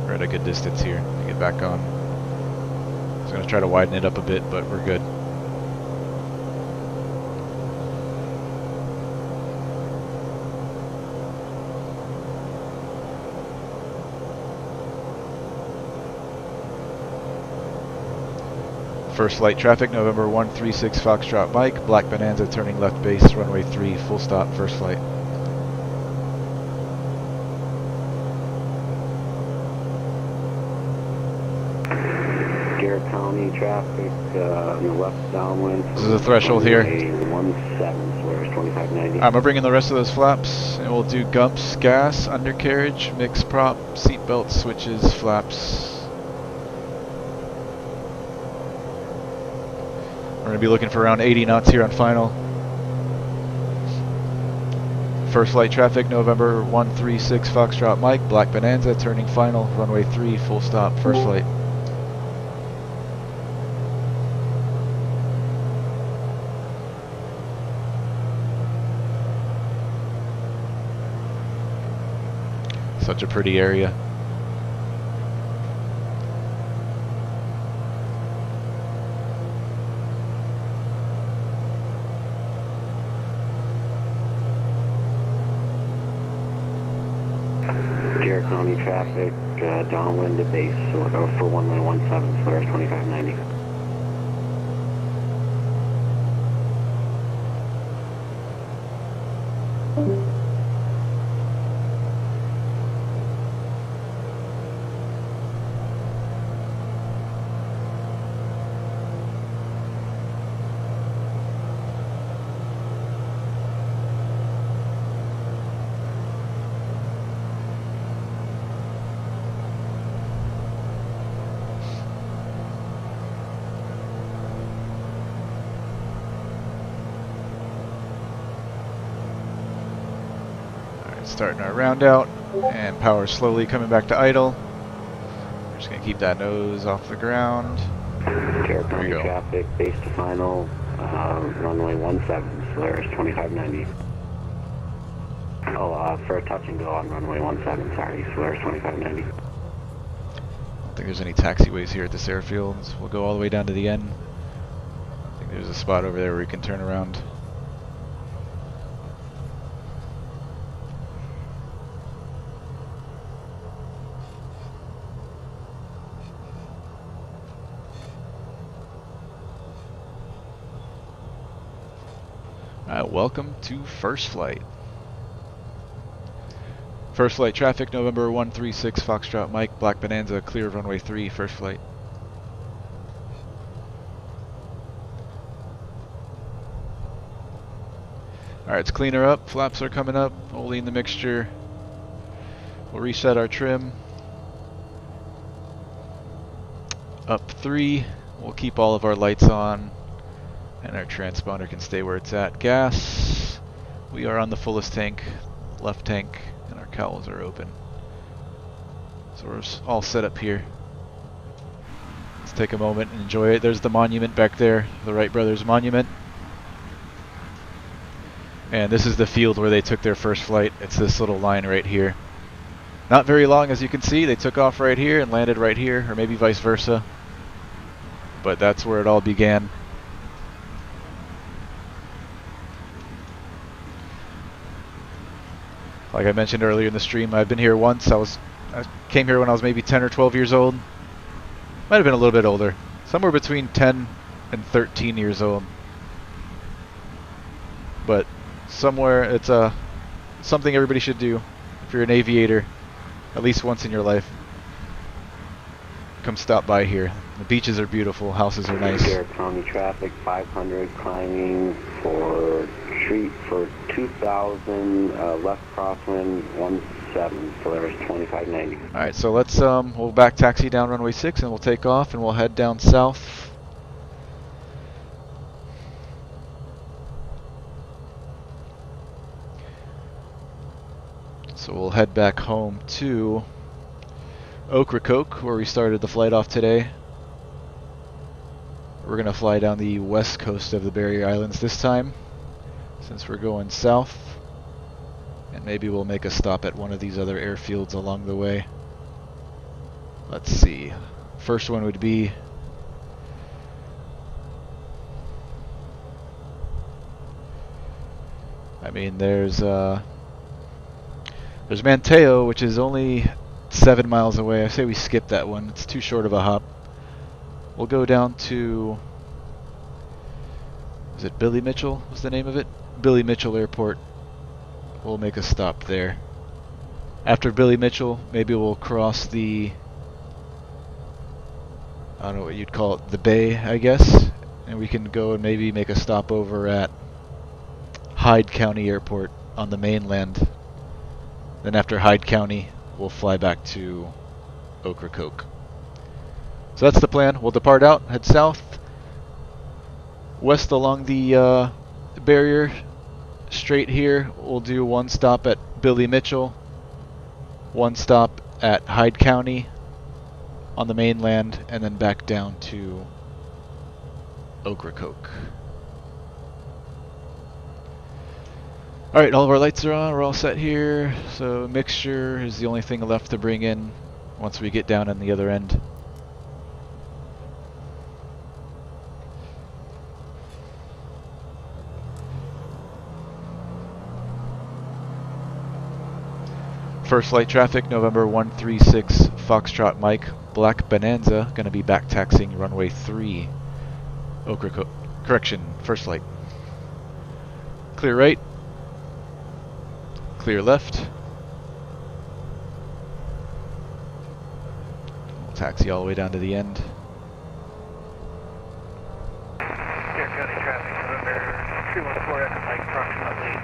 [SPEAKER 3] We're at a good distance here to get back on. I was going to try to widen it up a bit, but we're good. First flight traffic, November 136 Foxtrot Mike, Black Bonanza turning left base, runway 3, full stop, first flight.
[SPEAKER 5] County traffic on the left downwind.
[SPEAKER 3] This is a threshold here.
[SPEAKER 5] 17, swears 2590.
[SPEAKER 3] I'm gonna bring in the rest of those flaps, and we'll do gumps, gas, undercarriage, mix prop, seat belt, switches, flaps. We're gonna be looking for around 80 knots here on final. First flight traffic, November 136 Foxtrot Mike, Black Bonanza, turning final, runway 3, full stop, first flight. Such a pretty area.
[SPEAKER 5] Garrett County traffic downwind to base for 1917, swears 2590.
[SPEAKER 3] Starting our round out, and power slowly coming back to idle. We're just going to keep that nose off the ground.
[SPEAKER 5] Garrett County traffic, base to final, runway 17, swears 2590. Oh, for a touch and go on runway 17, sorry, swears 2590.
[SPEAKER 3] I don't think there's any taxiways here at this airfield. We'll go all the way down to the end. I think there's a spot over there where we can turn around. Welcome to first flight. First flight traffic, November 136 Foxtrot Mike, Black Bonanza, clear of runway 3, first flight. Alright, let's clean her up. Flaps are coming up. We'll lean the mixture. We'll reset our trim. Up 3. We'll keep all of our lights on. And our transponder can stay where it's at. Gas. We are on the fullest tank. Left tank. And our cowls are open. So we're all set up here. Let's take a moment and enjoy it. There's the monument back there. The Wright Brothers Monument. And this is the field where they took their first flight. It's this little line right here. Not very long, as you can see. They took off right here and landed right here, or maybe vice versa. But that's where it all began. Like I mentioned earlier in the stream, I've been here once. I came here when I was maybe 10 or 12 years old. Might have been a little bit older. Somewhere between 10 and 13 years old. But somewhere, it's something everybody should do if you're an aviator, at least once in your life. Come stop by here. The beaches are beautiful, houses are nice.
[SPEAKER 5] Here, County traffic 500 climbing for street for 2000 left crosswind 17, so there's 2590.
[SPEAKER 3] Alright, so let's we'll back taxi down runway 6 and we'll take off and we'll head down south. So we'll head back home to Ocracoke, where we started the flight off today. We're going to fly down the west coast of the Barrier Islands this time, since we're going south. And maybe we'll make a stop at one of these other airfields along the way. Let's see. First one would be there's Manteo, which is only 7 miles away. I say we skip that one. It's too short of a hop. We'll go down to, is it Billy Mitchell was the name of it? Billy Mitchell Airport. We'll make a stop there. After Billy Mitchell, maybe we'll cross the, I don't know what you'd call it, the bay, I guess. And we can go and maybe make a stop over at Hyde County Airport on the mainland. Then after Hyde County, we'll fly back to Ocracoke. So that's the plan. We'll depart out, head south, west along the barrier, straight here. We'll do one stop at Billy Mitchell, one stop at Hyde County on the mainland, and then back down to Ocracoke. Alright, all of our lights are on, we're all set here, so mixture is the only thing left to bring in once we get down on the other end. First flight traffic, November 136 Foxtrot Mike, Black Bonanza, gonna be back taxiing runway 3, Ocracoke, correction, first flight. Clear right. Clear left. We'll taxi all the way down to the end.
[SPEAKER 9] Here, County traffic, November 214 Echo Mike, approximately 10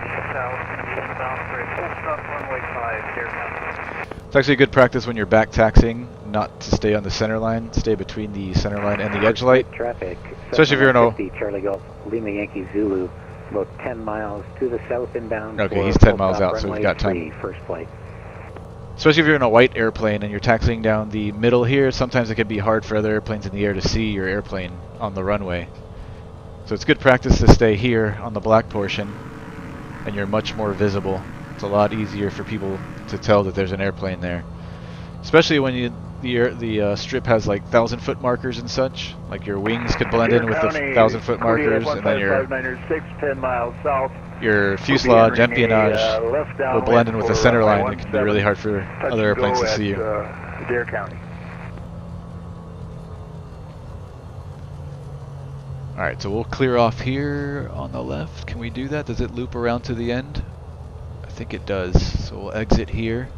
[SPEAKER 9] to the south, going to be inbound for a full stop runway 5, Dare County.
[SPEAKER 3] It's actually good practice when you're back taxiing, not to stay on the center line, stay between the center line and the edge light.
[SPEAKER 5] Traffic,
[SPEAKER 3] especially if you're in a
[SPEAKER 5] Charlie Golf, Lima Yankee Zulu. About 10 miles to the south inbound.
[SPEAKER 3] Okay, he's 10 miles out, so we've got time.
[SPEAKER 5] First flight.
[SPEAKER 3] Especially if you're in a white airplane and you're taxiing down the middle here, sometimes it can be hard for other airplanes in the air to see your airplane on the runway. So it's good practice to stay here on the black portion, and you're much more visible. It's a lot easier for people to tell that there's an airplane there. Especially when the strip has like 1,000-foot markers and such. Like your wings could blend in with the 1,000-foot markers, and then your
[SPEAKER 10] 10 miles south.
[SPEAKER 3] Your fuselage, empennage will blend in with the center line. It can be really hard for other airplanes to see you.
[SPEAKER 10] Dare County.
[SPEAKER 3] Alright, so we'll clear off here on the left. Can we do that? Does it loop around to the end? I think it does. So we'll exit here.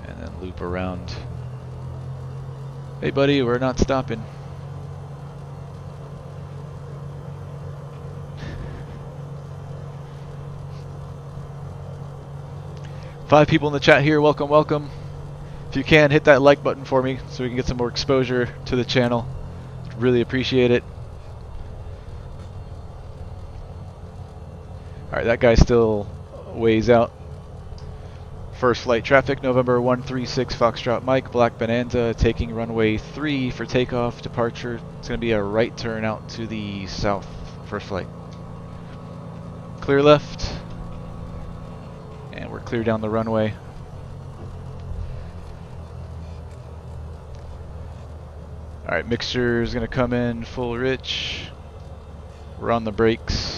[SPEAKER 3] And then loop around. Hey buddy, we're not stopping. Five people in the chat here, welcome, welcome. If you can, hit that like button for me so we can get some more exposure to the channel. Really appreciate it. Alright, that guy still weighs out. First flight traffic, November 136 Foxtrot Mike, Black Bonanza, taking runway 3 for takeoff, departure. It's going to be a right turn out to the south, first flight. Clear left. And we're clear down the runway. Alright, mixture is going to come in full rich. We're on the brakes.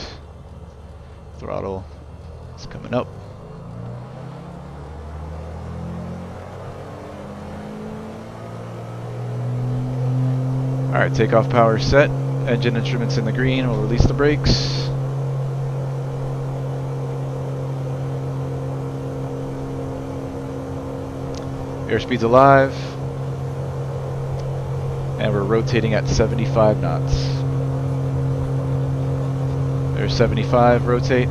[SPEAKER 3] Throttle is coming up. Alright, takeoff power set. Engine instruments in the green. We'll release the brakes. Airspeed's alive. And we're rotating at 75 knots. There's 75, rotate.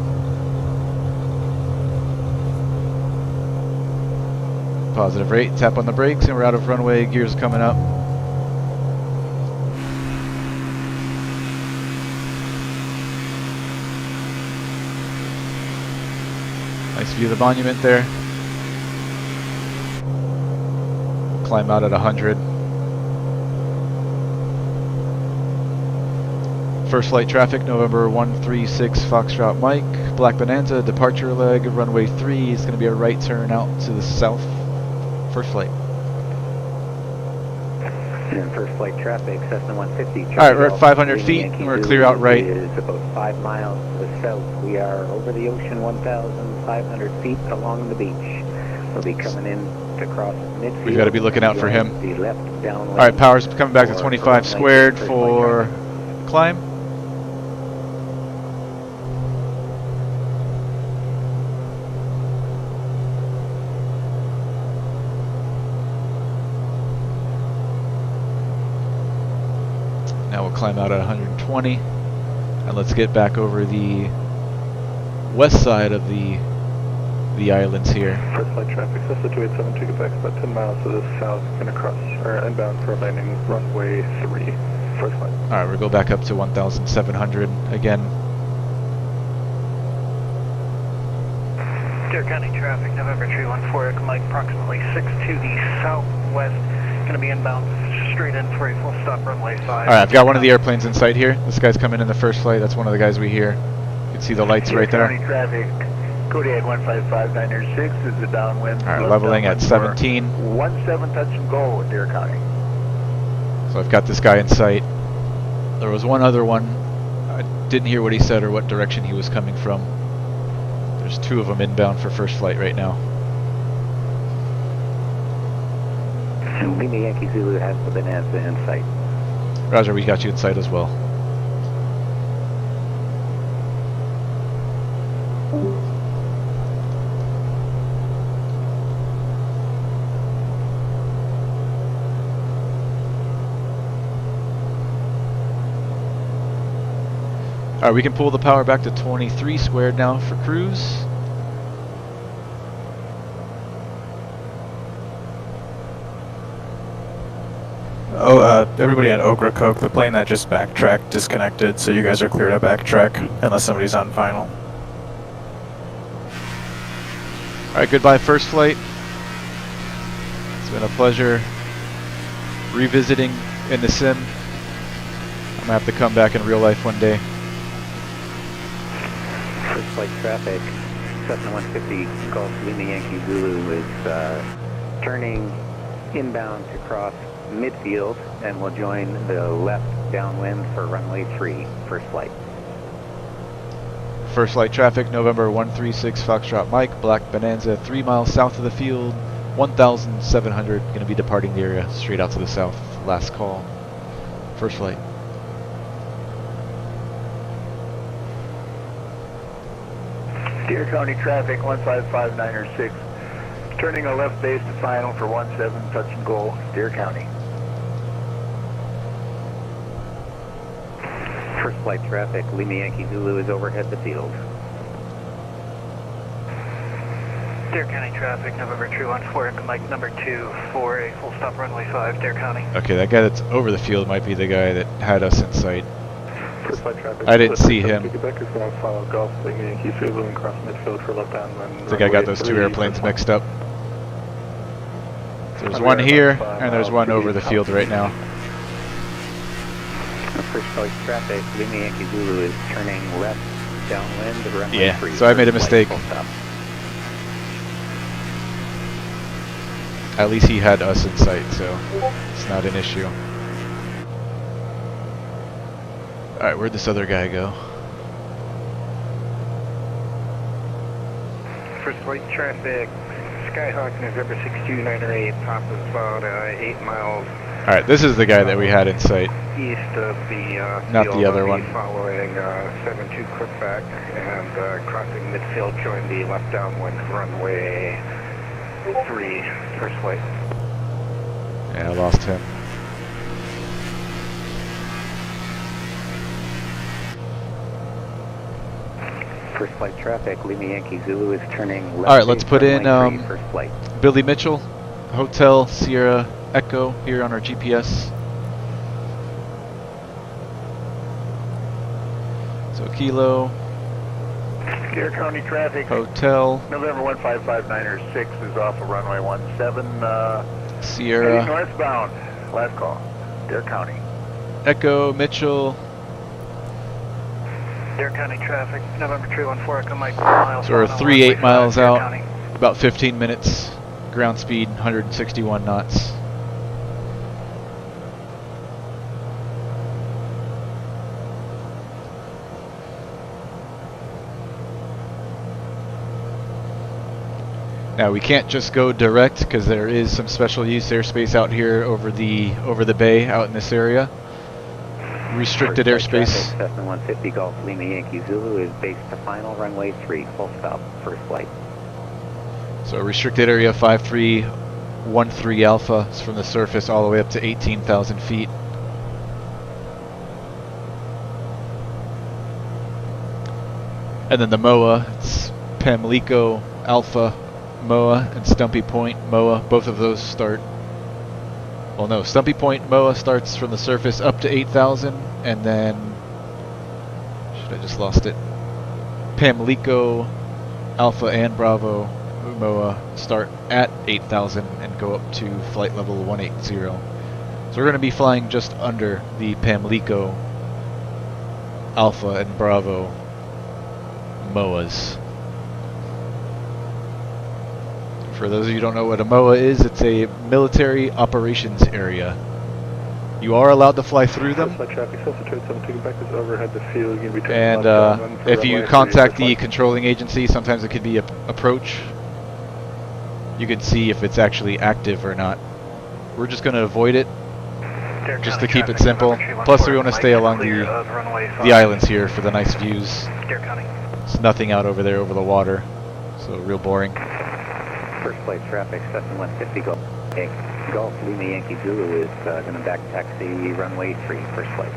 [SPEAKER 3] Positive rate, tap on the brakes, and we're out of runway, gears coming up. Nice view of the monument there. We'll climb out at 100. First flight traffic, November 136 Foxtrot Mike, Black Bonanza, departure leg, runway 3 is going to be a right turn out to the south. First flight.
[SPEAKER 5] And first flight traffic, Cessna 150.
[SPEAKER 3] Alright, we're at 500 feet, and we're clear out right.
[SPEAKER 5] It's about 5 miles to the south. We are over the ocean 1,500 feet along the beach. We'll be coming in to cross midfield.
[SPEAKER 3] We've got to be looking out for him.
[SPEAKER 5] The left downwind.
[SPEAKER 3] Alright, power's coming back to 25 squared for climb. Now we'll climb out at 120, and let's get back over the west side of the islands here.
[SPEAKER 7] First flight traffic, Cessna 287 to get back about 10 miles to the south, going to cross, or inbound for landing runway 3, first flight.
[SPEAKER 3] Alright, we'll go back up to 1,700 again.
[SPEAKER 9] Dare County traffic, November 314, Mike, approximately 6 to the southwest, going to be inbound straight in for a full stop runway 5.
[SPEAKER 3] Alright, I've got one of the airplanes in sight here. This guy's coming in the first flight. That's one of the guys we hear. You can see the lights right there.
[SPEAKER 10] County traffic, Kodiak 15596 is the downwind.
[SPEAKER 3] Alright, leveling at 17.
[SPEAKER 10] 17 touch and go in Dare County.
[SPEAKER 3] So I've got this guy in sight. There was one other one. I didn't hear what he said or what direction he was coming from. There's 2 of them inbound for first flight right now.
[SPEAKER 5] Lima Yankee Zulu has the Bonanza in sight.
[SPEAKER 3] Roger, we got you in sight as well. Alright, we can pull the power back to 23 squared now for cruise.
[SPEAKER 14] Everybody at Ocracoke, the plane that just backtracked disconnected, so you guys are clear to backtrack unless somebody's on final.
[SPEAKER 3] Alright, goodbye first flight. It's been a pleasure revisiting in the sim. I'm gonna have to come back in real life one day.
[SPEAKER 5] First flight traffic, Cessna 150 Golf Lima Yankee Zulu is turning inbound to cross midfield, and will join the left downwind for runway 3, first flight.
[SPEAKER 3] First flight traffic, November 136 Foxtrot Mike, Black Bonanza, 3 miles south of the field, 1,700, going to be departing the area straight out to the south. Last call, first flight.
[SPEAKER 10] Deer County traffic 15596. Turning a left base to final for 17, touch and go, Deer County.
[SPEAKER 5] First flight traffic, Lima Yankee Zulu is overhead the field.
[SPEAKER 9] Deer County traffic, November True 14, Mike number 2 for a full stop runway 5, Deer County.
[SPEAKER 3] Okay, that guy that's over the field might be the guy that had us in sight.
[SPEAKER 7] First flight traffic.
[SPEAKER 3] I didn't see him.
[SPEAKER 7] Quebec is going to follow Golf, Lima Yankee Zulu and cross midfield for left downwind.
[SPEAKER 3] I think I got those two airplanes mixed up. There's one here, and there's one over the field right now.
[SPEAKER 5] First flight traffic, Lima Yankee Zulu is turning left downwind to runway
[SPEAKER 3] Yeah,
[SPEAKER 5] 3.
[SPEAKER 3] so I made a mistake.
[SPEAKER 5] Full stop.
[SPEAKER 3] At least he had us in sight, so it's not an issue. Alright, where'd this other guy go?
[SPEAKER 1] First flight traffic, Skyhawk, November 62908, pop is about 8 miles
[SPEAKER 3] Alright, this is the guy that we had in sight.
[SPEAKER 1] east of the
[SPEAKER 3] Not
[SPEAKER 1] field.
[SPEAKER 3] the other
[SPEAKER 1] I'll be
[SPEAKER 3] one.
[SPEAKER 1] Following 72 clickback and crossing midfield, join the left downwind runway 3, first flight.
[SPEAKER 3] Yeah, I lost him.
[SPEAKER 5] First flight traffic, Lima Yankee Zulu is turning left.
[SPEAKER 3] Alright, let's
[SPEAKER 5] base
[SPEAKER 3] put in
[SPEAKER 5] runway 3, first flight.
[SPEAKER 3] Billy Mitchell, Hotel Sierra Echo here on our GPS. So Kilo,
[SPEAKER 10] Deer County traffic,
[SPEAKER 3] Hotel,
[SPEAKER 10] November 155906 is off of runway 17,
[SPEAKER 3] Sierra,
[SPEAKER 10] heading northbound, last call, Deer County.
[SPEAKER 3] Echo, Mitchell.
[SPEAKER 9] Deer County traffic, November True 14, Mike miles.
[SPEAKER 3] So we're
[SPEAKER 9] final,
[SPEAKER 3] 3-8
[SPEAKER 9] runway
[SPEAKER 3] miles
[SPEAKER 9] 5, Deer
[SPEAKER 3] out,
[SPEAKER 9] County.
[SPEAKER 3] about 15 minutes, ground speed 161 knots. Now we can't just go direct because there is some special use airspace out here over the bay out in this area. Restricted
[SPEAKER 5] First flight
[SPEAKER 3] airspace.
[SPEAKER 5] traffic, Cessna 150 Golf Lima Yankee Zulu is base to final runway 3, full stop, first flight.
[SPEAKER 3] So restricted area 5313 Alpha is from the surface all the way up to 18,000 feet. And then the MOA, it's Pamlico Alpha MOA and Stumpy Point MOA, both of those start. Well, no, Stumpy Point MOA starts from the surface up to 8,000, and then I just lost it. Pamlico Alpha and Bravo MOA start at 8,000 and go up to flight level 180. So we're going to be flying just under the Pamlico Alpha and Bravo MOAs. For those of you who don't know what a MOA is, it's a military operations area. You are allowed to fly through them. And if you contact the controlling agency, sometimes it could be approach. You can see if it's actually active or not. We're just going to avoid it, just to keep it simple. Plus we want to stay along the islands here for the nice views. There's nothing out over there over the water, so real boring.
[SPEAKER 5] First flight traffic, Cessna 150 Golf Lima Yankee Zulu is going to back taxi runway 3, first flight.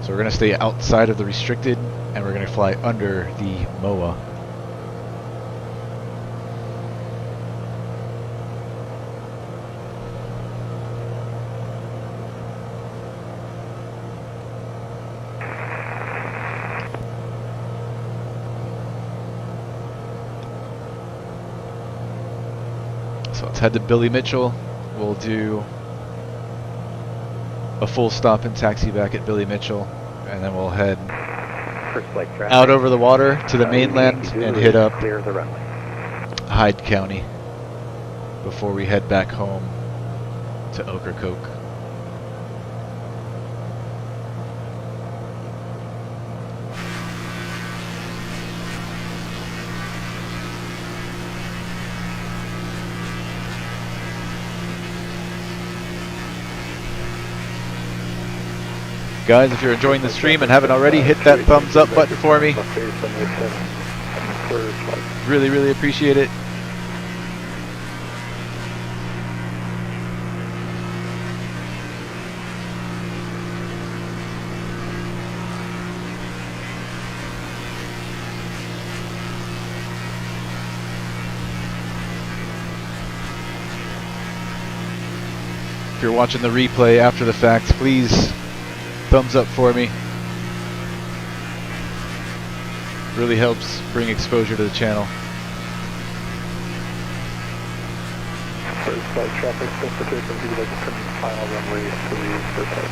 [SPEAKER 3] So we're going to stay outside of the restricted, and we're going to fly under the MOA. So let's head to Billy Mitchell. We'll do a full stop and taxi back at Billy Mitchell, and then we'll head out over the water to the mainland and hit up Hyde County before we head back home to Ocracoke. Guys, if you're enjoying the stream and haven't already, hit that thumbs up button for me. Really, really appreciate it. If you're watching the replay after the fact, please thumbs up for me. Really helps bring exposure to the channel.
[SPEAKER 11] First flight traffic, specification, if you'd like to turn the final runway to the first flight.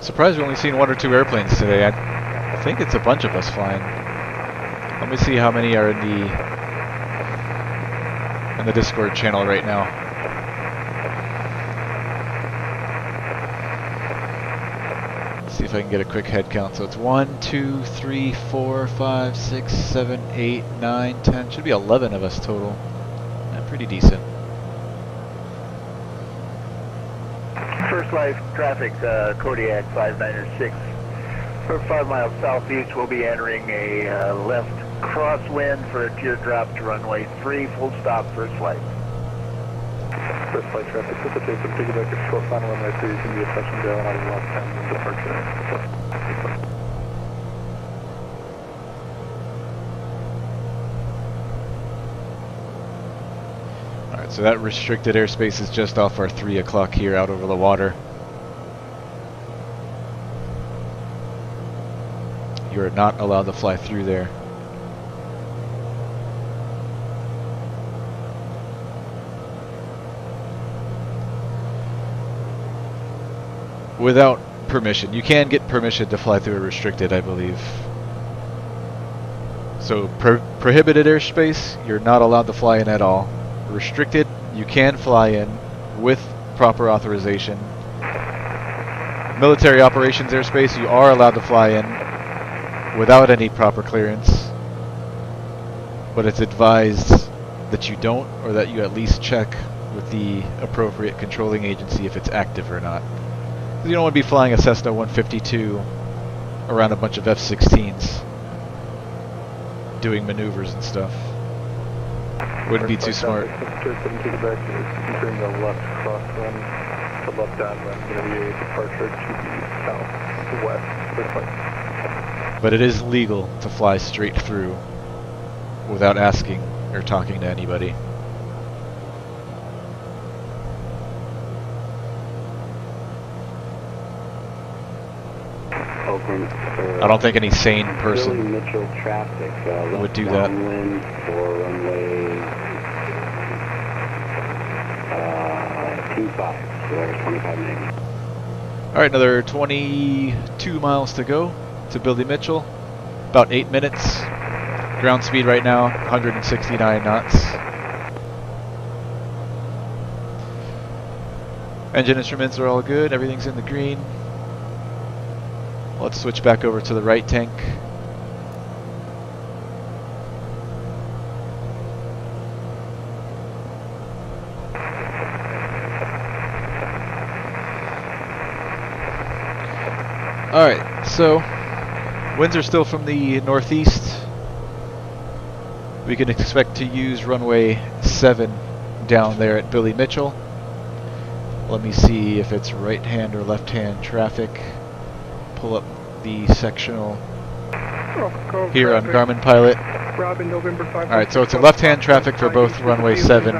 [SPEAKER 3] Surprised we've only seen 1 or 2 airplanes today. I think it's a bunch of us flying. Let me see how many are in the Discord channel right now. Let's see if I can get a quick head count. So it's 1, 2, 3, 4, 5, 6, 7, 8, 9, 10. Should be 11 of us total. Pretty decent.
[SPEAKER 10] First life traffic, Kodiak 596. For 5 miles south Beech, we'll be entering a left crosswind for a teardrop to runway 3, full stop, first flight.
[SPEAKER 11] First flight traffic, precipitation, piggyback to short final runway 3, you can be a touch and go out of left hand departure.
[SPEAKER 3] So that restricted airspace is just off our 3 o'clock here out over the water. You're not allowed to fly through there. Without permission. You can get permission to fly through a restricted, I believe. So prohibited airspace, you're not allowed to fly in at all. Restricted, you can fly in with proper authorization. Military operations airspace, you are allowed to fly in without any proper clearance, but it's advised that you don't, or that you at least check with the appropriate controlling agency if it's active or not. You don't want to be flying a Cessna 152 around a bunch of F-16s doing maneuvers and stuff. Wouldn't be too smart.
[SPEAKER 11] Entering the left crosswind, the left downwind, going to be a departure to the southwest.
[SPEAKER 3] But it is legal to fly straight through without asking or talking to anybody. I don't think any sane person
[SPEAKER 15] Mitchell traffic,
[SPEAKER 3] would do that.
[SPEAKER 15] For runway 25, so 25 megawatts.
[SPEAKER 3] Alright, another 22 miles to go to Billy Mitchell. About 8 minutes. Ground speed right now, 169 knots. Engine instruments are all good, everything's in the green. Let's switch back over to the right tank. Alright, so winds are still from the northeast. We can expect to use runway 7 down there at Billy Mitchell. Let me see if it's right hand or left hand traffic. Pull up the sectional here on Garmin Pilot. Alright, so it's a left hand traffic for both runway 7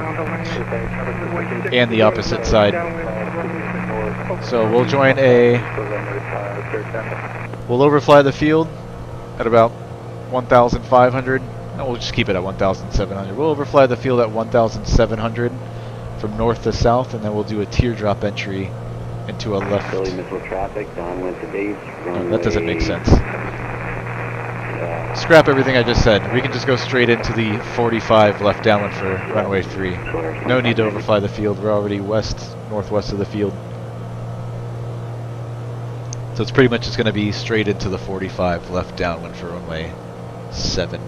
[SPEAKER 3] and the opposite side. So we'll join we'll overfly the field at about 1,500. No, we'll just keep it at 1,700. We'll overfly the field at 1,700 from north to south, and then we'll do a teardrop entry into a left.
[SPEAKER 15] Billy Mitchell traffic, downwind to Beech.
[SPEAKER 3] That doesn't make sense. Scrap everything I just said. We can just go straight into the 45 left downwind for runway 3. No need to overfly the field. We're already northwest of the field. So it's pretty much just going to be straight into the 45 left downwind for runway 7.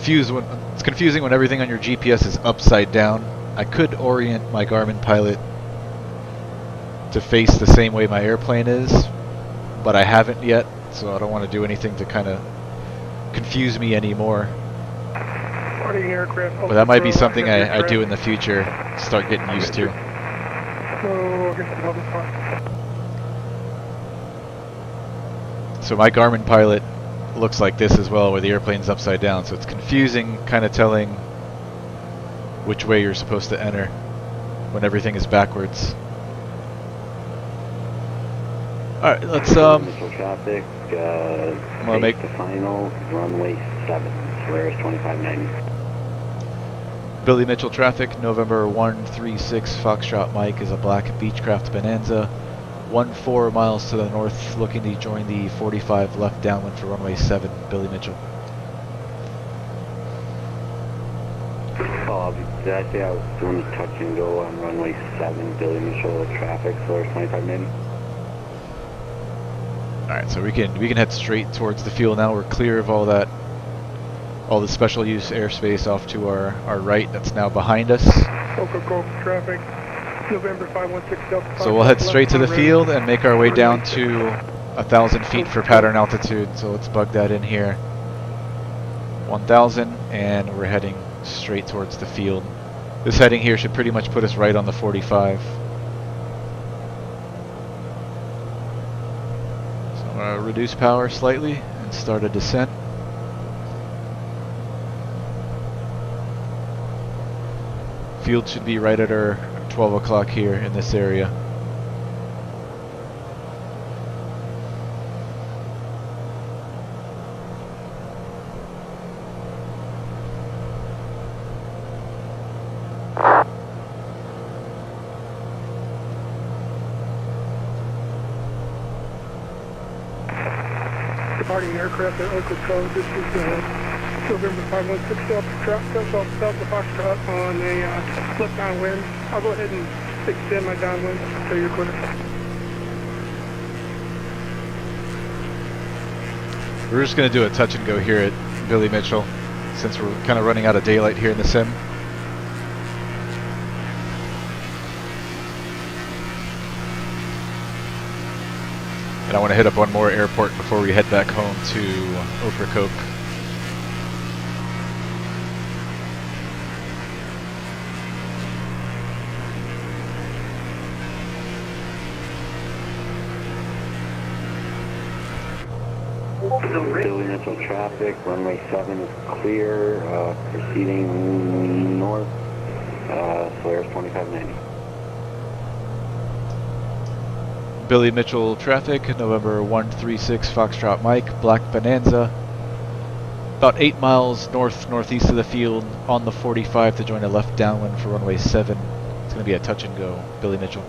[SPEAKER 3] It's confusing when everything on your GPS is upside down. I could orient my Garmin pilot to face the same way my airplane is, but I haven't yet, so I don't want to do anything to kind of confuse me anymore. But that might be something I do in the future, start getting used to. So my Garmin pilot looks like this as well, where the airplane's upside down, so it's confusing kind of telling which way you're supposed to enter when everything is backwards. Alright, let's
[SPEAKER 15] traffic,
[SPEAKER 3] I'm gonna make
[SPEAKER 15] the final runway 7, Solaris 2590.
[SPEAKER 3] Billy Mitchell traffic, November 136 Foxtrot Mike is a black Beechcraft Bonanza. 14 miles to the north, looking to join the 45 left downwind for runway 7, Billy Mitchell.
[SPEAKER 15] Did I say I was doing the touch and go on runway 7, Billy Mitchell traffic, Solaris 2590?
[SPEAKER 3] Alright, so we can head straight towards the field now. We're clear of all the special use airspace off to our right that's now behind us.
[SPEAKER 7] Ocracoke traffic. November 516 Delta.
[SPEAKER 3] So we'll head straight to the field and make our way down to 1,000 feet for pattern altitude. So let's bug that in here. 1,000, and we're heading straight towards the field. This heading here should pretty much put us right on the 45. So I'm going to reduce power slightly and start a descent. Field should be right at our 12 o'clock here in this area.
[SPEAKER 7] Departing aircraft at Ocracoke. This is November 516 Delta Foxtrot on a left downwind. I'll go ahead and extend my downwind so you're clear.
[SPEAKER 3] We're just going to do a touch and go here at Billy Mitchell, since we're kind of running out of daylight here in the sim. And I want to hit up one more airport before we head back home to Ocracoke.
[SPEAKER 15] Billy Mitchell traffic, runway 7 is clear, proceeding north, Solaris 2590.
[SPEAKER 3] Billy Mitchell traffic, November 136 Foxtrot Mike, Black Bonanza. About 8 miles northeast of the field on the 45 to join a left downwind for runway 7. It's going to be a touch and go, Billy Mitchell.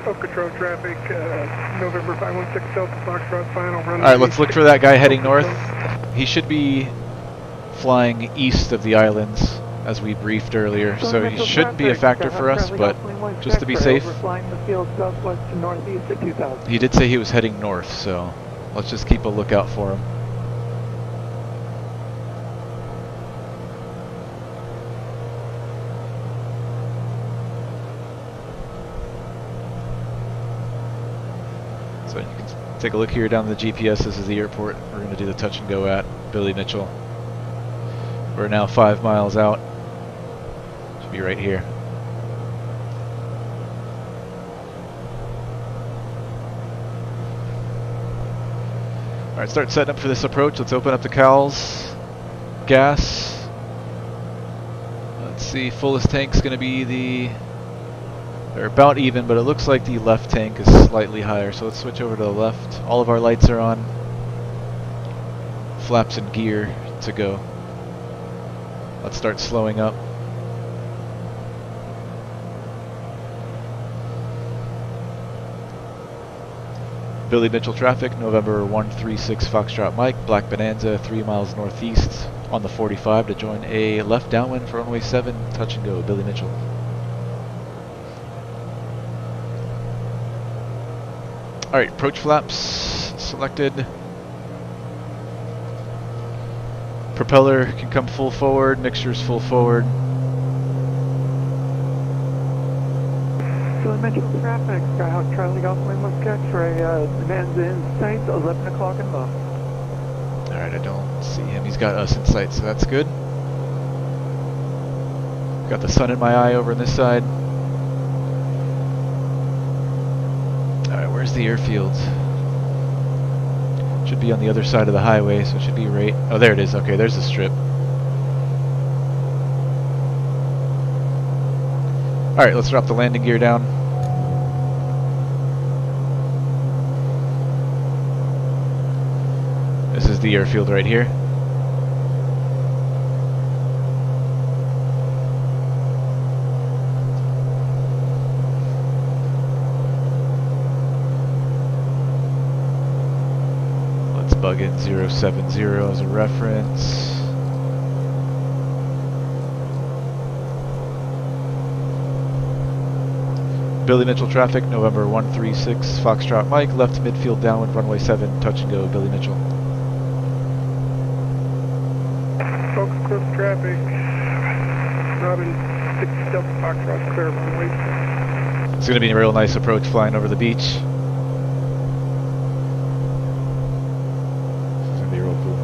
[SPEAKER 7] Ocracoke traffic, November 516 Delta Foxtrot final runway.
[SPEAKER 3] Alright, let's look for that guy heading north. He should be flying east of the islands, as we briefed earlier, so he shouldn't be a factor for us, but just to be safe. He did say he was heading north, so let's just keep a lookout for him. So you can take a look here down the GPS. This is the airport we're going to do the touch and go at, Billy Mitchell. We're now 5 miles out. Should be right here. Alright, start setting up for this approach. Let's open up the cowls. Gas. Let's see, fullest tank's going to be they're about even, but it looks like the left tank is slightly higher, so let's switch over to the left. All of our lights are on. flaps in gear to go. Let's start slowing up. Billy Mitchell traffic, November 136 Foxtrot Mike, Black Bonanza 3 miles northeast on the 45 to join a left downwind for runway 7, touch and go, Billy Mitchell. Alright, approach flaps selected. Propeller can come full forward, mixtures full forward.
[SPEAKER 13] Billy Mitchell traffic, Skyhawk Charlie Golf Lima X-ray, Bonanza in sight, 11 o'clock and low.
[SPEAKER 3] Alright, I don't see him. He's got us in sight, so that's good. Got the sun in my eye over on this side. Alright, where's the airfield? Should be on the other side of the highway, so it should be right... Oh, there it is. Okay, there's the strip. Alright, let's drop the landing gear down. This is the airfield right here. Let's bug in 070 as a reference. Billy Mitchell traffic, November 136 Foxtrot Mike, left midfield downwind runway 7, touch and go, Billy Mitchell.
[SPEAKER 7] Ocracoke traffic, Robin 6 Delta Foxtrot, clear runway 7.
[SPEAKER 3] It's going to be a real nice approach flying over the beach. It's going to be real cool.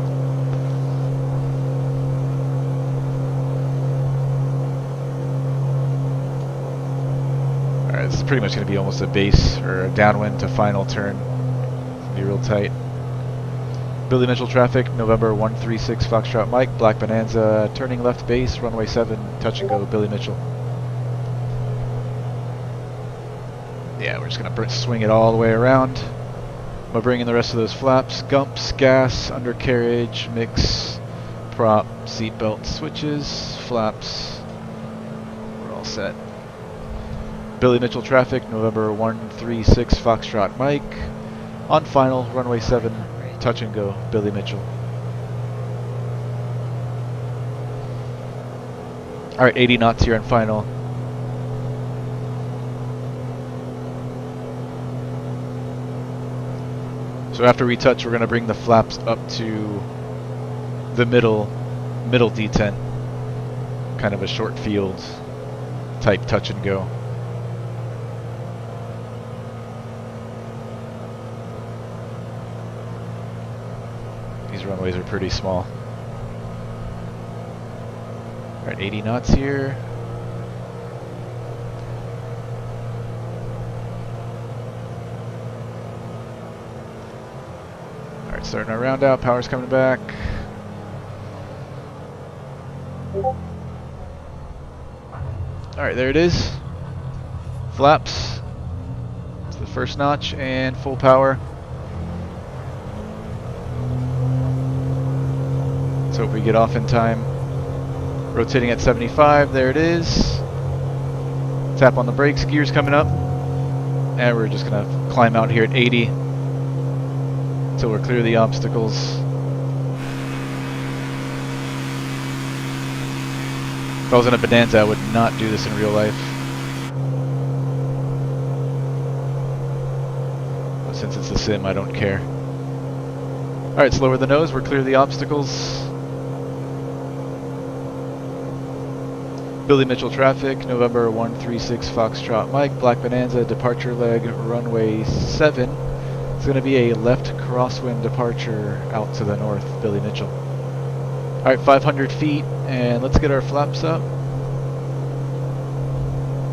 [SPEAKER 3] Alright, this is pretty much going to be almost a base or a downwind to final turn. It's going to be real tight. Billy Mitchell traffic, November 136 Foxtrot Mike, Black Bonanza, turning left base, runway 7, touch and go, Billy Mitchell. Yeah, we're just going to swing it all the way around. We'll bring in the rest of those flaps, gumps, gas, undercarriage, mix, prop, seatbelt switches, flaps. We're all set. Billy Mitchell traffic, November 136 Foxtrot Mike, on final, runway 7, touch and go, Billy Mitchell. Alright, 80 knots here on final. So after we touch, we're going to bring the flaps up to the middle detent. Kind of a short field type touch and go. These runways are pretty small. Alright, 80 knots here. Alright, starting our round out, power's coming back. Alright, there it is. Flaps. It's the first notch and full power. Let's hope we get off in time. Rotating at 75, there it is. Tap on the brakes, gears coming up. And we're just gonna climb out here at 80 until we're clear of the obstacles. If I was in a Bonanza, I would not do this in real life. But since it's a sim, I don't care. Alright, let's lower the nose, we're clear of the obstacles. Billy Mitchell traffic, November 136 Foxtrot Mike, Black Bonanza, departure leg, runway 7. It's going to be a left crosswind departure out to the north, Billy Mitchell. Alright, 500 feet, and let's get our flaps up.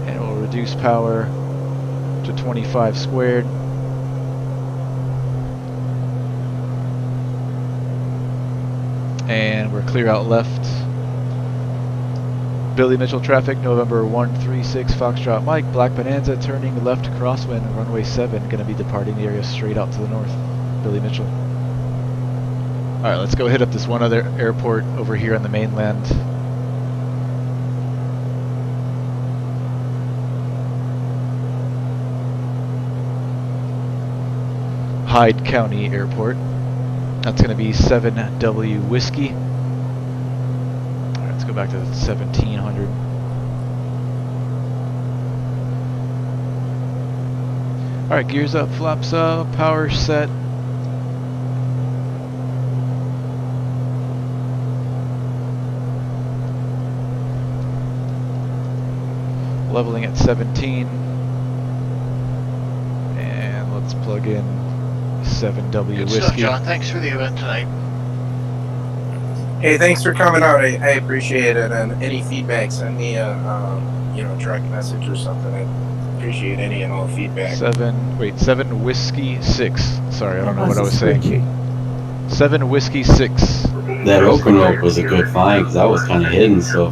[SPEAKER 3] And we'll reduce power to 25 squared. And we're clear out left. Billy Mitchell traffic, November 136 Foxtrot Mike, Black Bonanza, turning left crosswind, runway 7, going to be departing the area straight out to the north. Billy Mitchell. Alright, let's go hit up this one other airport over here on the mainland. Hyde County Airport. That's going to be 7W Whiskey. Alright, let's go back to 1700. Alright, gears up, flaps up, power set. Leveling at 17. And let's plug in 7W
[SPEAKER 6] Good
[SPEAKER 3] Whiskey.
[SPEAKER 6] stuff, John. Thanks for the event tonight.
[SPEAKER 16] Hey, thanks for coming out. I appreciate it. And any feedback, send me a direct message or something. I appreciate any and all feedback.
[SPEAKER 3] 7 Whiskey 6. Sorry, I don't know what I was saying. 7 Whiskey 6.
[SPEAKER 8] That Ocracoke was a good find because that was kind of hidden. So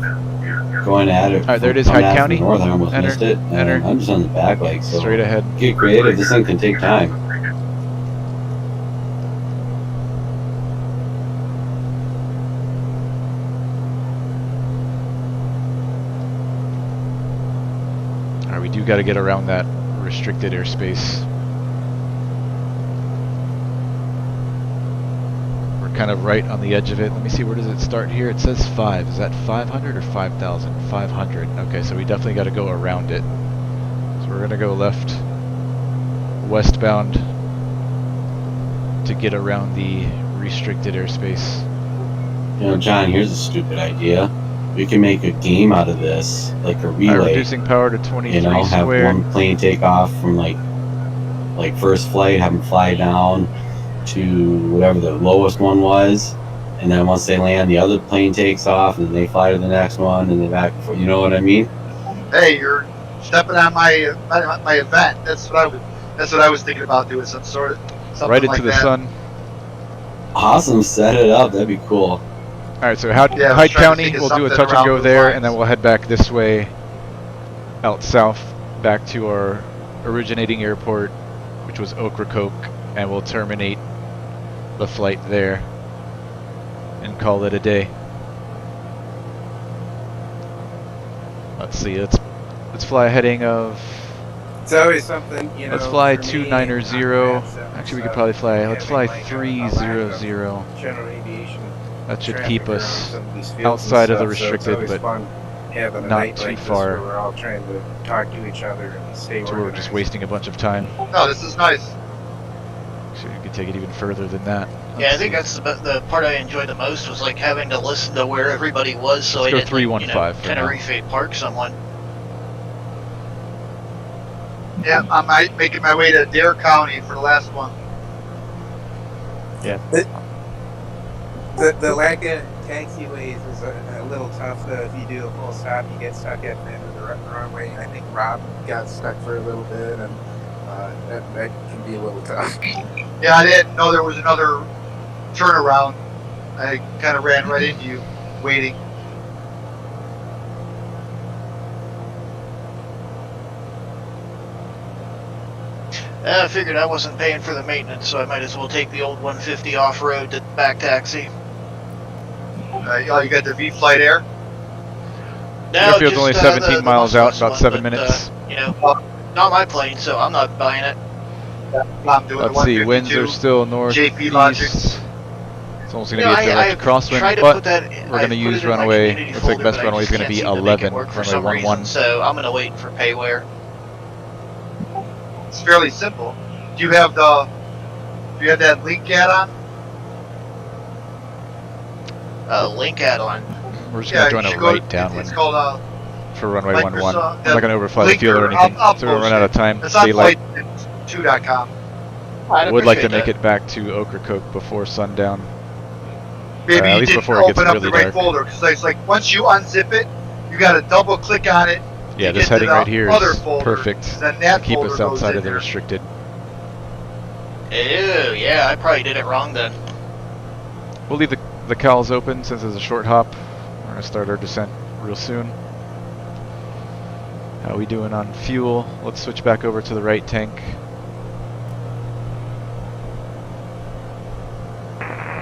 [SPEAKER 8] going at it.
[SPEAKER 3] Alright, there it is, Hyde County.
[SPEAKER 8] North, I almost missed it.
[SPEAKER 3] Enter.
[SPEAKER 8] I'm just on the back leg. So
[SPEAKER 3] Straight ahead.
[SPEAKER 8] Get creative. This thing can take time.
[SPEAKER 3] Alright, we do got to get around that restricted airspace. We're kind of right on the edge of it. Let me see, where does it start here? It says 5. Is that 500 or 5,000? 500. Okay, so we definitely got to go around it. So we're going to go left, westbound, to get around the restricted airspace.
[SPEAKER 8] You know, John, here's a stupid idea. We can make a game out of this, like a relay.
[SPEAKER 3] Reducing power to 23
[SPEAKER 8] you know, have
[SPEAKER 3] square.
[SPEAKER 8] one plane take off from like first flight, have them fly down to whatever the lowest one was, and then once they land, the other plane takes off, and then they fly to the next one, and then back and forth. You know what I mean?
[SPEAKER 4] Hey, you're stepping on my event. That's what I was thinking about doing, some sort of something
[SPEAKER 3] Right into
[SPEAKER 4] like
[SPEAKER 3] the
[SPEAKER 4] that.
[SPEAKER 3] sun.
[SPEAKER 8] Awesome, set it up. That'd be cool.
[SPEAKER 3] Alright, so Hyde County, we'll do a touch and go there, and then we'll head back this way, out south, back to our originating airport, which was Ocracoke, and we'll terminate the flight there and call it a day. Let's see, let's fly a heading of...
[SPEAKER 16] It's always something, you know.
[SPEAKER 3] Let's fly
[SPEAKER 16] for me,
[SPEAKER 3] 290. Actually, we could probably fly, let's fly 300.
[SPEAKER 16] General aviation.
[SPEAKER 3] That should
[SPEAKER 16] traffic
[SPEAKER 3] keep
[SPEAKER 16] around
[SPEAKER 3] us
[SPEAKER 16] some of these fields
[SPEAKER 3] outside
[SPEAKER 16] and
[SPEAKER 3] of the
[SPEAKER 16] stuff, so it's
[SPEAKER 3] restricted,
[SPEAKER 16] always
[SPEAKER 3] but
[SPEAKER 16] fun having a
[SPEAKER 3] not
[SPEAKER 16] night
[SPEAKER 3] too
[SPEAKER 16] like this
[SPEAKER 3] far.
[SPEAKER 16] where we're all trying to talk to each other and stay
[SPEAKER 3] So we're just wasting a bunch of time.
[SPEAKER 4] No, this is nice.
[SPEAKER 3] So you could take it even further than that.
[SPEAKER 6] Yeah, I think that's the part I enjoyed the most was like having to listen to where everybody was, so
[SPEAKER 3] Let's
[SPEAKER 6] I
[SPEAKER 3] go
[SPEAKER 6] didn't
[SPEAKER 3] 315 for now.
[SPEAKER 6] Tenerife park someone.
[SPEAKER 4] Yeah, I'm making my way to Dare County for the last one.
[SPEAKER 3] Yeah.
[SPEAKER 16] The lack of taxiways is a little tough. If you do a full stop, you get stuck at the end of the runway. I think Rob got stuck for a little bit, and that can be a little tough.
[SPEAKER 4] Yeah, I didn't know there was another turnaround. I kind of ran right into you, waiting.
[SPEAKER 6] I figured I wasn't paying for the maintenance, so I might as well take the old 150 off-road to back taxi.
[SPEAKER 4] Oh, you got the V Flight Air?
[SPEAKER 6] No,
[SPEAKER 3] Airfield's
[SPEAKER 6] just,
[SPEAKER 3] only
[SPEAKER 6] the
[SPEAKER 3] 17 miles out,
[SPEAKER 6] Muscle
[SPEAKER 3] about
[SPEAKER 6] one,
[SPEAKER 3] 7
[SPEAKER 6] but,
[SPEAKER 3] minutes.
[SPEAKER 6] you know, not my plane, so I'm not buying it.
[SPEAKER 4] I'm doing
[SPEAKER 3] Let's see, winds are still northeast.
[SPEAKER 4] JP Logic.
[SPEAKER 3] It's almost going to be a direct crosswind, but we're going to use runway. Looks like best runway is going to be 11, runway 11.
[SPEAKER 6] So I'm going to wait for payware.
[SPEAKER 4] It's fairly simple. Do you have that link add-on?
[SPEAKER 6] Link add-on.
[SPEAKER 3] We're just going to join a right downwind.
[SPEAKER 4] It's called
[SPEAKER 3] for runway 11. I'm
[SPEAKER 4] Microsoft-
[SPEAKER 3] not going to overfly the field or anything,
[SPEAKER 4] I'll
[SPEAKER 3] so we'll
[SPEAKER 4] post
[SPEAKER 3] run out of
[SPEAKER 4] it.
[SPEAKER 3] time.
[SPEAKER 4] It's on
[SPEAKER 3] Daylight.
[SPEAKER 4] flight2.com.
[SPEAKER 3] I would like to make it back to Ocracoke before sundown.
[SPEAKER 4] Maybe
[SPEAKER 3] at
[SPEAKER 4] you
[SPEAKER 3] least
[SPEAKER 4] didn't
[SPEAKER 3] before it gets
[SPEAKER 4] open up
[SPEAKER 3] really
[SPEAKER 4] the right
[SPEAKER 3] dark.
[SPEAKER 4] folder, because it's like once you unzip it, you got to double click on it.
[SPEAKER 3] Yeah,
[SPEAKER 4] to
[SPEAKER 3] this
[SPEAKER 4] get to
[SPEAKER 3] heading
[SPEAKER 4] the
[SPEAKER 3] right here
[SPEAKER 4] other
[SPEAKER 3] is
[SPEAKER 4] folder,
[SPEAKER 3] perfect
[SPEAKER 4] then
[SPEAKER 3] to
[SPEAKER 4] that
[SPEAKER 3] keep
[SPEAKER 4] folder
[SPEAKER 3] us
[SPEAKER 4] goes
[SPEAKER 3] outside
[SPEAKER 4] in
[SPEAKER 3] of the
[SPEAKER 4] there.
[SPEAKER 3] restricted.
[SPEAKER 6] Ew, yeah, I probably did it wrong then.
[SPEAKER 3] We'll leave the cowls open since it's a short hop. We're going to start our descent real soon. How are we doing on fuel? Let's switch back over to the right tank.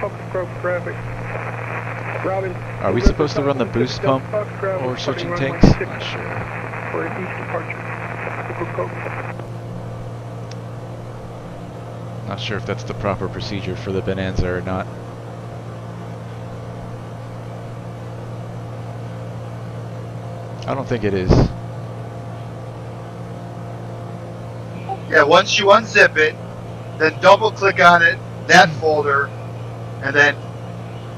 [SPEAKER 7] Focus Ocracoke traffic. Robin.
[SPEAKER 3] Are we supposed to run the boost pump or switching tanks? Not sure.
[SPEAKER 7] For an east departure. Ocracoke.
[SPEAKER 3] Not sure if that's the proper procedure for the Bonanza or not. I don't think it is.
[SPEAKER 4] Yeah, once you unzip it, then double click on it, that folder, and then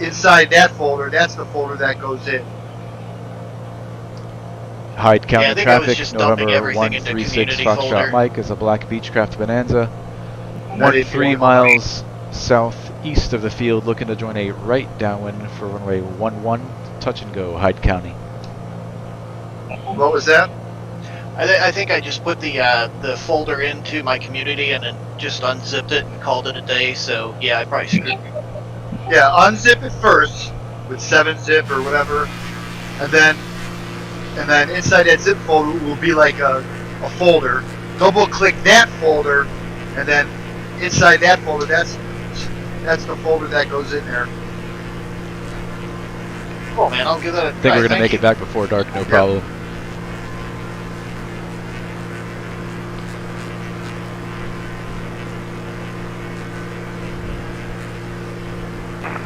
[SPEAKER 4] inside that folder, that's the folder that goes in.
[SPEAKER 3] Hyde County
[SPEAKER 6] I think I was
[SPEAKER 3] traffic,
[SPEAKER 6] just dumping
[SPEAKER 3] November
[SPEAKER 6] everything into
[SPEAKER 3] 136
[SPEAKER 6] community
[SPEAKER 3] Foxtrot
[SPEAKER 6] folder.
[SPEAKER 3] Mike is a black Beechcraft Bonanza.
[SPEAKER 4] That is
[SPEAKER 3] 13
[SPEAKER 4] beautiful.
[SPEAKER 3] miles southeast of the field, looking to join a right downwind for runway 11, touch and go, Hyde County.
[SPEAKER 4] What was that?
[SPEAKER 6] I think I just put the folder into my community and then just unzipped it and called it a day. So yeah, I probably screwed.
[SPEAKER 4] Yeah, unzip it first with 7-zip or whatever, and then inside that zip folder will be like a folder. Double click that folder, and then inside that folder, that's the folder that goes in there.
[SPEAKER 6] Oh man, I'll give that a
[SPEAKER 3] I think we're going to
[SPEAKER 6] thank
[SPEAKER 3] make
[SPEAKER 6] you.
[SPEAKER 3] it back before dark, no problem.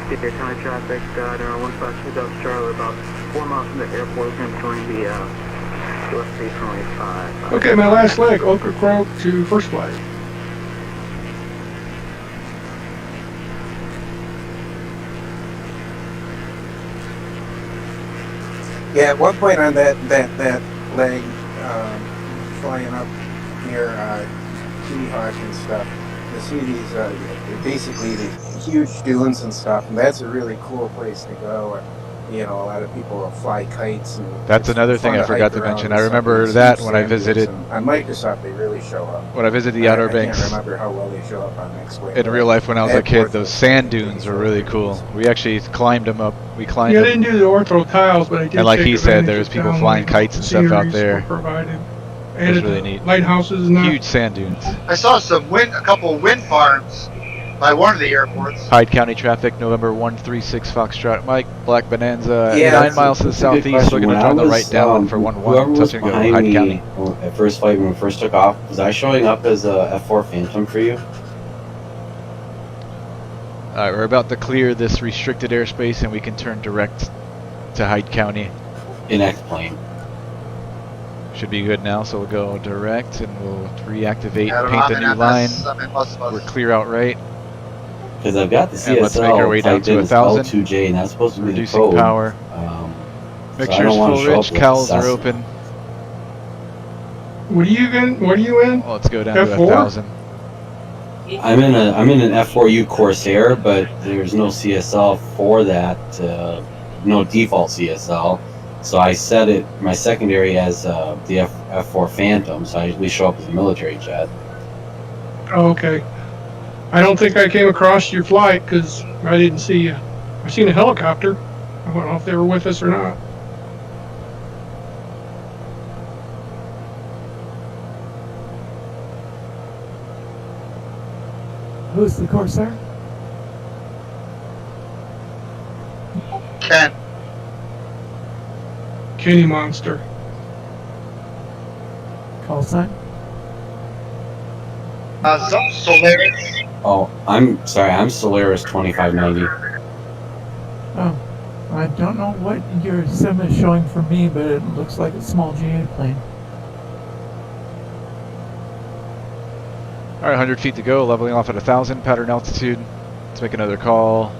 [SPEAKER 9] Beech County traffic, there 152 Delta Charlie, about 4 miles from the airport, is going to join the USC 25.
[SPEAKER 7] Okay, my last leg, Ocracoke to first flight.
[SPEAKER 16] Yeah, at one point on that leg, flying up near Kitty Hawk and stuff, you see these basically these huge dunes and stuff, and that's a really cool place to go. And, you know, a lot of people will fly kites. And
[SPEAKER 3] That's
[SPEAKER 16] it's
[SPEAKER 3] another
[SPEAKER 16] fun
[SPEAKER 3] thing I forgot
[SPEAKER 16] hike
[SPEAKER 3] to
[SPEAKER 16] around
[SPEAKER 3] mention.
[SPEAKER 16] and
[SPEAKER 3] I
[SPEAKER 16] stuff.
[SPEAKER 3] remember
[SPEAKER 16] These
[SPEAKER 3] that
[SPEAKER 16] huge
[SPEAKER 3] when I
[SPEAKER 16] sand dunes,
[SPEAKER 3] visited.
[SPEAKER 16] and on Microsoft, they really show up.
[SPEAKER 3] When I visited the Outer
[SPEAKER 16] I
[SPEAKER 3] Banks.
[SPEAKER 16] can't remember how well they show up on X-Wing.
[SPEAKER 3] In real life, when I was a kid, those sand dunes were really cool. We actually climbed them up. We climbed
[SPEAKER 7] Yeah, I
[SPEAKER 3] them.
[SPEAKER 7] didn't do the ortho tiles, but I did.
[SPEAKER 3] And like
[SPEAKER 7] take
[SPEAKER 3] he said,
[SPEAKER 7] advantage
[SPEAKER 3] there was
[SPEAKER 7] of
[SPEAKER 3] people
[SPEAKER 7] downwind
[SPEAKER 3] flying kites and stuff out
[SPEAKER 7] sceneries
[SPEAKER 3] there.
[SPEAKER 7] were provided.
[SPEAKER 3] It was
[SPEAKER 7] And
[SPEAKER 3] really neat.
[SPEAKER 7] lighthouses and that.
[SPEAKER 3] Huge sand dunes.
[SPEAKER 4] I saw a couple wind farms by one of the airports.
[SPEAKER 3] Hyde County traffic, November 136 Foxtrot Mike, black Bonanza,
[SPEAKER 8] Yeah,
[SPEAKER 3] 9
[SPEAKER 8] that's
[SPEAKER 3] miles to the
[SPEAKER 8] that's a good
[SPEAKER 3] southeast,
[SPEAKER 8] question.
[SPEAKER 3] looking to
[SPEAKER 8] When
[SPEAKER 3] join
[SPEAKER 8] I
[SPEAKER 3] the
[SPEAKER 8] was,
[SPEAKER 3] right downwind for
[SPEAKER 8] whoever
[SPEAKER 3] 11,
[SPEAKER 8] was
[SPEAKER 3] touch and go,
[SPEAKER 8] behind
[SPEAKER 3] Hyde
[SPEAKER 8] me
[SPEAKER 3] County.
[SPEAKER 8] at first flight when we first took off, was I showing up as a F4 Phantom for you?
[SPEAKER 3] Alright, we're about to clear this restricted airspace and we can turn direct to Hyde County.
[SPEAKER 8] In X-plane.
[SPEAKER 3] Should be good now, so we'll go direct and we'll reactivate,
[SPEAKER 4] I don't know,
[SPEAKER 3] paint
[SPEAKER 4] I'm
[SPEAKER 3] the
[SPEAKER 4] in
[SPEAKER 3] new
[SPEAKER 4] MS,
[SPEAKER 3] line.
[SPEAKER 4] I'm in bus.
[SPEAKER 3] We're clear out right.
[SPEAKER 8] Because I've got the CSL
[SPEAKER 3] And let's make our way down
[SPEAKER 8] typed
[SPEAKER 3] to
[SPEAKER 8] in as
[SPEAKER 3] 1,000.
[SPEAKER 8] L2J, and that's supposed to be the
[SPEAKER 3] Reducing
[SPEAKER 8] code.
[SPEAKER 3] power.
[SPEAKER 8] So I
[SPEAKER 3] Mixture's
[SPEAKER 8] don't want to
[SPEAKER 3] full
[SPEAKER 8] show
[SPEAKER 3] rich,
[SPEAKER 8] up with
[SPEAKER 3] cowls are
[SPEAKER 8] Cessna.
[SPEAKER 3] open.
[SPEAKER 7] What are you in?
[SPEAKER 3] Well, let's go down to
[SPEAKER 7] F4?
[SPEAKER 3] 1,000.
[SPEAKER 8] I'm in an F4U Corsair, but there's no CSL for that, no default CSL. So I set it my secondary as the F4 Phantom, so I usually show up as a military jet.
[SPEAKER 7] Oh, okay. I don't think I came across your flight because I didn't see you. I seen a helicopter. I don't know if they were with us or not.
[SPEAKER 13] Who's the Corsair?
[SPEAKER 4] Ken.
[SPEAKER 7] Kenny Monster.
[SPEAKER 13] Call sign?
[SPEAKER 4] Solaris.
[SPEAKER 8] Oh, I'm sorry, I'm Solaris 2590.
[SPEAKER 13] Oh, I don't know what your sim is showing for me, but it looks like a small GA plane.
[SPEAKER 3] Alright, 100 feet to go, leveling off at 1,000, pattern altitude. Let's make another call.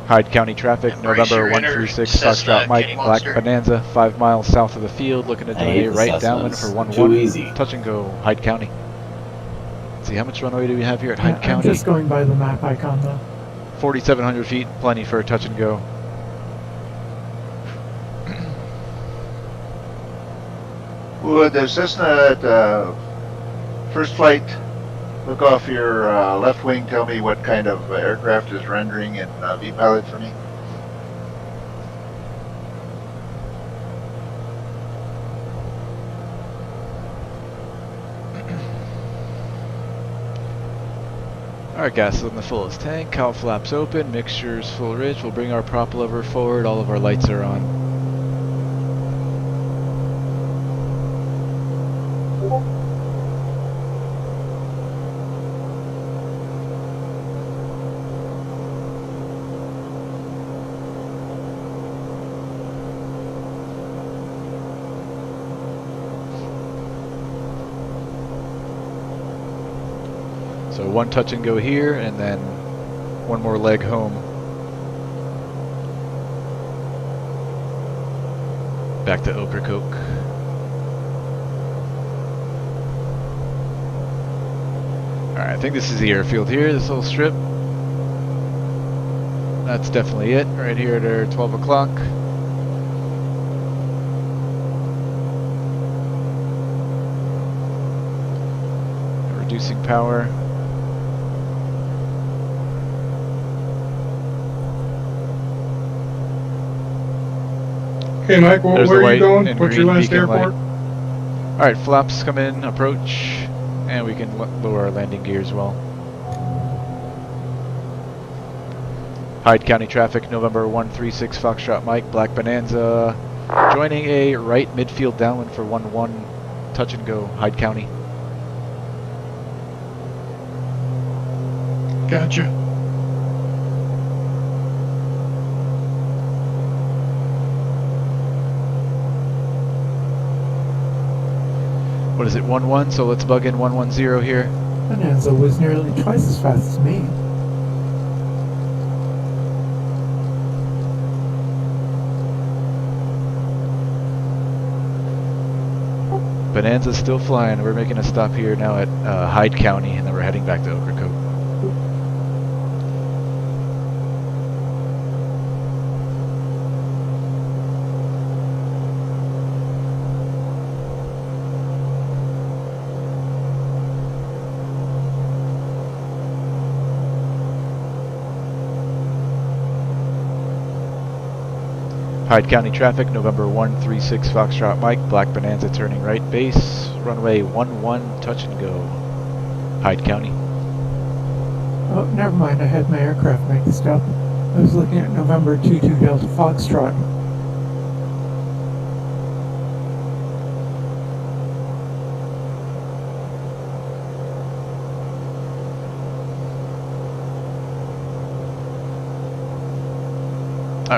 [SPEAKER 3] Hyde County traffic, November 136 Foxtrot Mike, Black Bonanza, 5 miles south of the field, looking to join a right downwind for 11, touch and go, Hyde County. Let's see, how much runway do we have here at Hyde
[SPEAKER 13] I'm
[SPEAKER 3] County?
[SPEAKER 13] just going by the map icon though.
[SPEAKER 3] 4,700 feet, plenty for a touch and go.
[SPEAKER 10] Would the Cessna at first flight look off your left wing, tell me what kind of aircraft is rendering in V-pilot for me?
[SPEAKER 3] Our gas is in the fullest tank, cowl flaps open, mixture's full rich. We'll bring our prop lever forward, all of our lights are on. So one touch and go here, and then one more leg home. Back to Ocracoke. Alright, I think this is the airfield here, this little strip. That's definitely it, right here at our 12 o'clock. Reducing power.
[SPEAKER 17] Okay, Mike, where are you going? What's your last airport?
[SPEAKER 3] Alright, flaps come in, approach, and we can lower our landing gear as well. Hyde County traffic, November 136 Foxtrot Mike, Black Bonanza, joining a right midfield downwind for 11, touch and go, Hyde County.
[SPEAKER 17] Gotcha.
[SPEAKER 3] What is it, 11? So let's bug in 110 here.
[SPEAKER 13] Bonanza was nearly twice as fast as me.
[SPEAKER 3] Bonanza's still flying. We're making a stop here now at Hyde County, and then we're heading back to Ocracoke. Hyde County traffic, November 136 Foxtrot Mike, Black Bonanza turning right base, runway 11, touch and go, Hyde County.
[SPEAKER 13] Oh, never mind, I had my aircraft make a stop. I was looking at November 22 Delta Foxtrot.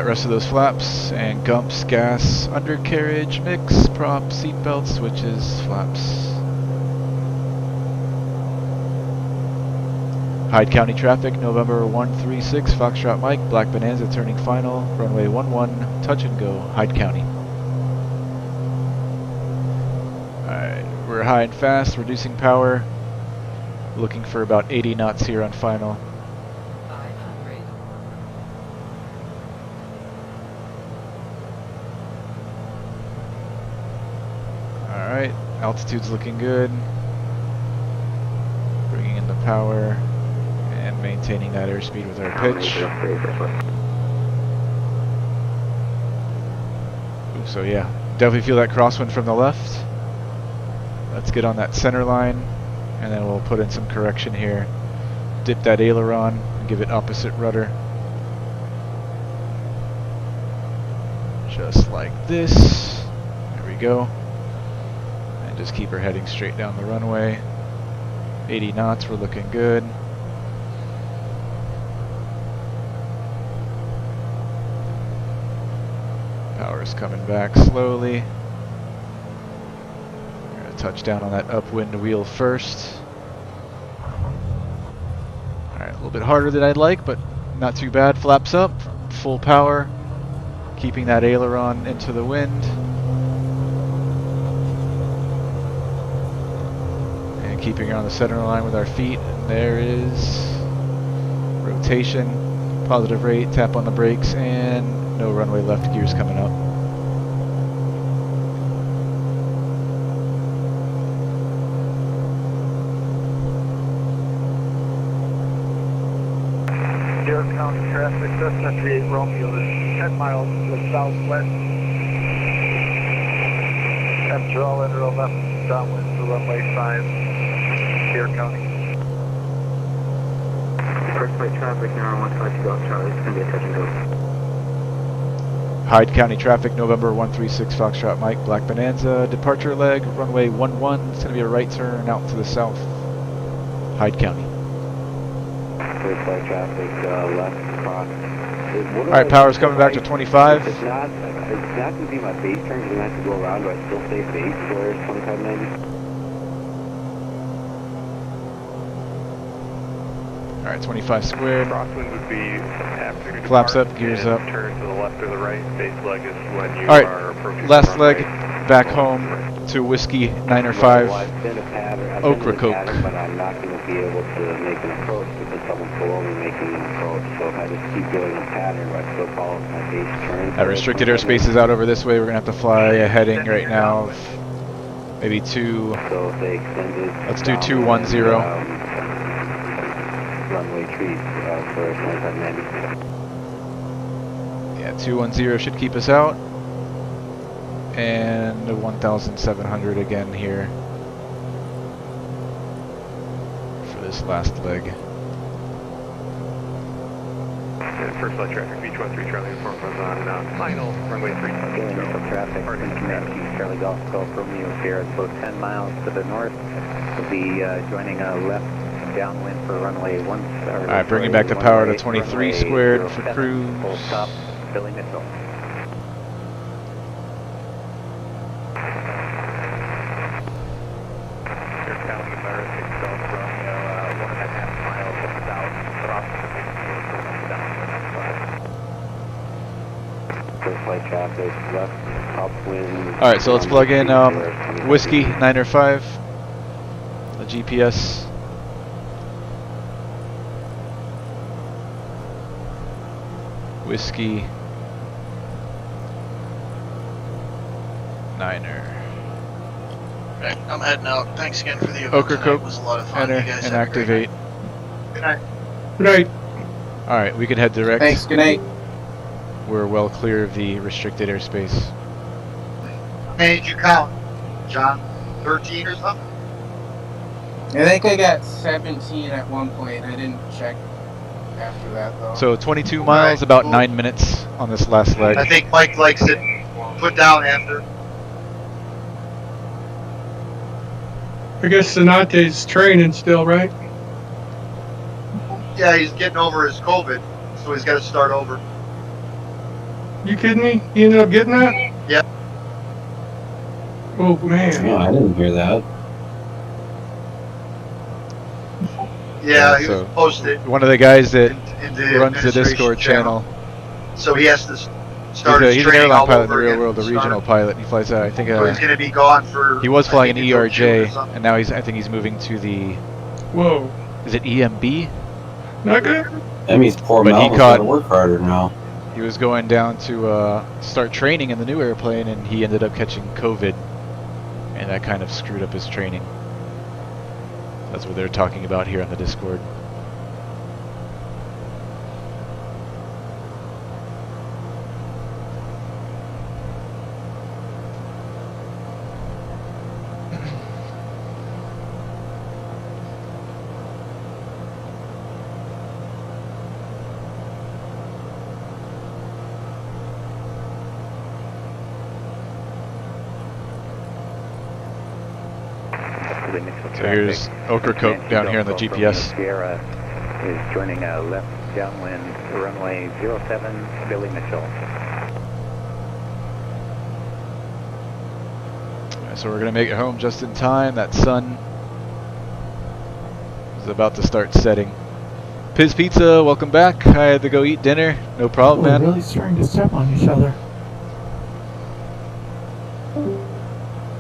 [SPEAKER 3] Rest of those flaps and gumps, gas, undercarriage, mix, prop, seatbelt, switches, flaps. Hyde County traffic, November 136 Foxtrot Mike, Black Bonanza turning final, runway 11, touch and go, Hyde County. Alright, we're high and fast, reducing power, looking for about 80 knots here on final. Alright, altitude's looking good. Bringing in the power and maintaining that airspeed with our pitch. Ooh, so yeah, definitely feel that crosswind from the left. Let's get on that center line and then we'll put in some correction here. Dip that aileron and give it opposite rudder. Just like this. There we go. Just keep her heading straight down the runway. 80 knots, we're looking good. Power's coming back slowly. We're gonna touch down on that upwind wheel first. Alright, a little bit harder than I'd like, but not too bad. Flaps up, full power. Keeping that aileron into the wind. Keeping her on the center line with our feet, and there is rotation, positive rate, tap on the brakes, and no runway left, gears coming up.
[SPEAKER 10] York County traffic, Cessna 38 Romeo is 10 miles to the southwest. Temperature all in or left, downwind for runway 5. County.
[SPEAKER 12] first flight traffic, now 152 Golf Charlie, it's going to be a touch and go.
[SPEAKER 3] Hyde County traffic, November 136 Foxtrot Mike, Black Bonanza, departure leg, runway 11, it's going to be a right turn out to the south, Hyde County.
[SPEAKER 15] First flight traffic, left cross.
[SPEAKER 3] Alright, power's coming back to 25.
[SPEAKER 15] It's not going to be my base turn because I'm going to have to go around, but I still say base where it's 2590.
[SPEAKER 3] Alright, 25 squared.
[SPEAKER 11] Crosswind would be after you
[SPEAKER 3] Flaps
[SPEAKER 11] depart,
[SPEAKER 3] up, gears
[SPEAKER 11] and
[SPEAKER 3] up.
[SPEAKER 11] Turn to the left or the right. Base leg is when you
[SPEAKER 3] Alright,
[SPEAKER 11] are approaching
[SPEAKER 3] last
[SPEAKER 11] the
[SPEAKER 3] leg,
[SPEAKER 11] runway.
[SPEAKER 3] back home to Whiskey 905,
[SPEAKER 15] Well, I've been a pattern,
[SPEAKER 3] Ocracoke.
[SPEAKER 15] but I'm not going to be able to make an approach because someone's below me making an approach. So if I just keep doing a pattern, I still call it my base turn.
[SPEAKER 3] That restricted airspace is out over this way. We're going to have to fly a heading right now of maybe two.
[SPEAKER 15] So if they extended
[SPEAKER 3] Let's do 210.
[SPEAKER 15] Runway trees for 2590.
[SPEAKER 3] Yeah, 210 should keep us out. And 1,700 again here for this last leg.
[SPEAKER 11] First flight traffic, Beech 13 Charlie informed us on final runway 3.
[SPEAKER 5] Initial traffic, KMQI Charlie Golf Golf Romeo Sierra, so 10 miles to the north. We'll be joining a left downwind for runway 1.
[SPEAKER 3] Alright, bringing back the power to 23 squared for cruise.
[SPEAKER 5] Full stop, Billy Mitchell.
[SPEAKER 15] First flight traffic, left, upwind.
[SPEAKER 3] Alright, so let's plug in Whiskey 905, the GPS. Whiskey 9er.
[SPEAKER 6] Right, I'm heading out. Thanks again for the event.
[SPEAKER 3] Ocracoke,
[SPEAKER 6] It was a lot of fun.
[SPEAKER 3] enter
[SPEAKER 6] You guys
[SPEAKER 3] and
[SPEAKER 6] have a great
[SPEAKER 3] activate.
[SPEAKER 4] Good night.
[SPEAKER 17] Good night.
[SPEAKER 3] Alright, we can head direct.
[SPEAKER 16] Thanks, good night.
[SPEAKER 3] We're well clear of the restricted airspace.
[SPEAKER 4] How many did you count, John? 13 or something?
[SPEAKER 16] I think I got 17 at one point. I didn't check after that though.
[SPEAKER 3] So 22 miles, about 9 minutes on this last leg.
[SPEAKER 4] I think Mike likes it put down after.
[SPEAKER 17] I guess Sonate's training still, right?
[SPEAKER 4] Yeah, he's getting over his COVID, so he's got to start over.
[SPEAKER 17] You kidding me? He ended up getting that?
[SPEAKER 4] Yeah.
[SPEAKER 17] Oh man.
[SPEAKER 8] No, I didn't hear that.
[SPEAKER 4] Yeah, he
[SPEAKER 3] so
[SPEAKER 4] was posted.
[SPEAKER 3] one of the guys that
[SPEAKER 4] in the
[SPEAKER 3] runs the Discord channel.
[SPEAKER 4] So he has to start his
[SPEAKER 3] He's an
[SPEAKER 4] training
[SPEAKER 3] airline
[SPEAKER 4] all
[SPEAKER 3] pilot in the
[SPEAKER 4] over
[SPEAKER 3] real
[SPEAKER 4] again.
[SPEAKER 3] world, the regional pilot. He flies out. I think
[SPEAKER 4] So he's going to be gone for.
[SPEAKER 3] he was flying an
[SPEAKER 4] I think, until June or
[SPEAKER 3] ERJ,
[SPEAKER 4] something.
[SPEAKER 3] and now I think he's moving to the.
[SPEAKER 17] Whoa.
[SPEAKER 3] Is it EMB?
[SPEAKER 17] Not good?
[SPEAKER 8] That means poor
[SPEAKER 3] But he
[SPEAKER 8] Melvin's
[SPEAKER 3] caught-
[SPEAKER 8] got to work harder now.
[SPEAKER 3] He was going down to start training in the new airplane, and he ended up catching COVID, and that kind of screwed up his training. That's what they're talking about here on the Discord. So here's Ocracoke down here on the GPS.
[SPEAKER 5] Sierra is joining a left downwind runway 07, Billy Mitchell.
[SPEAKER 3] So we're gonna make it home just in time. That sun is about to start setting. Piz Pizza, welcome back. I had to go eat dinner. No problem,
[SPEAKER 13] We're
[SPEAKER 3] man.
[SPEAKER 13] really starting to step on each other.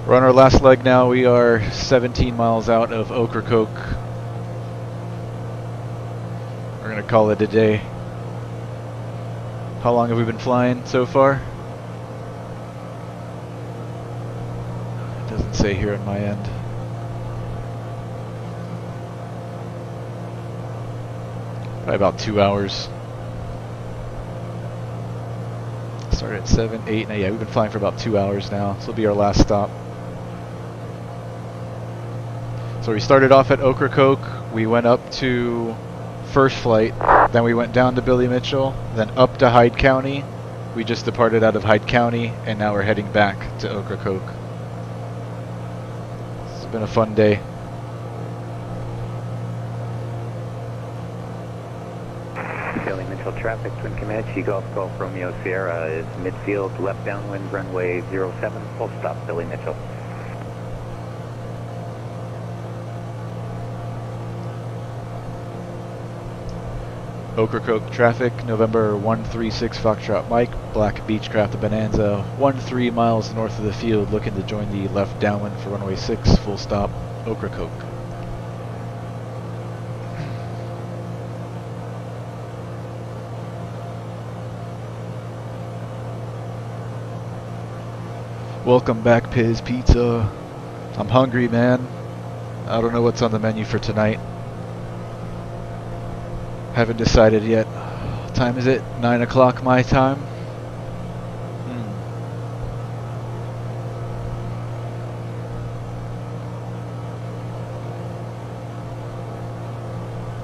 [SPEAKER 3] We're on our last leg now. We are 17 miles out of Ocracoke. We're gonna call it a day. How long have we been flying so far? It doesn't say here on my end. Probably about 2 hours. Started at 7, 8, yeah, we've been flying for about 2 hours now. This will be our last stop. So we started off at Ocracoke. We went up to first flight, then we went down to Billy Mitchell, then up to Hyde County. We just departed out of Hyde County, and now we're heading back to Ocracoke. It's been a fun day.
[SPEAKER 5] Billy Mitchell traffic, Twin Comanche, Golf Romeo Sierra is midfield, left downwind, runway 07, full stop, Billy Mitchell.
[SPEAKER 3] Ocracoke traffic, November 136 Foxtrot Mike, Black Beechcraft Bonanza, 13 miles north of the field, looking to join the left downwind for runway 6, full stop, Ocracoke. Welcome back, Piz Pizza. I'm hungry, man. I don't know what's on the menu for tonight. Haven't decided yet. What time is it? 9 o'clock my time?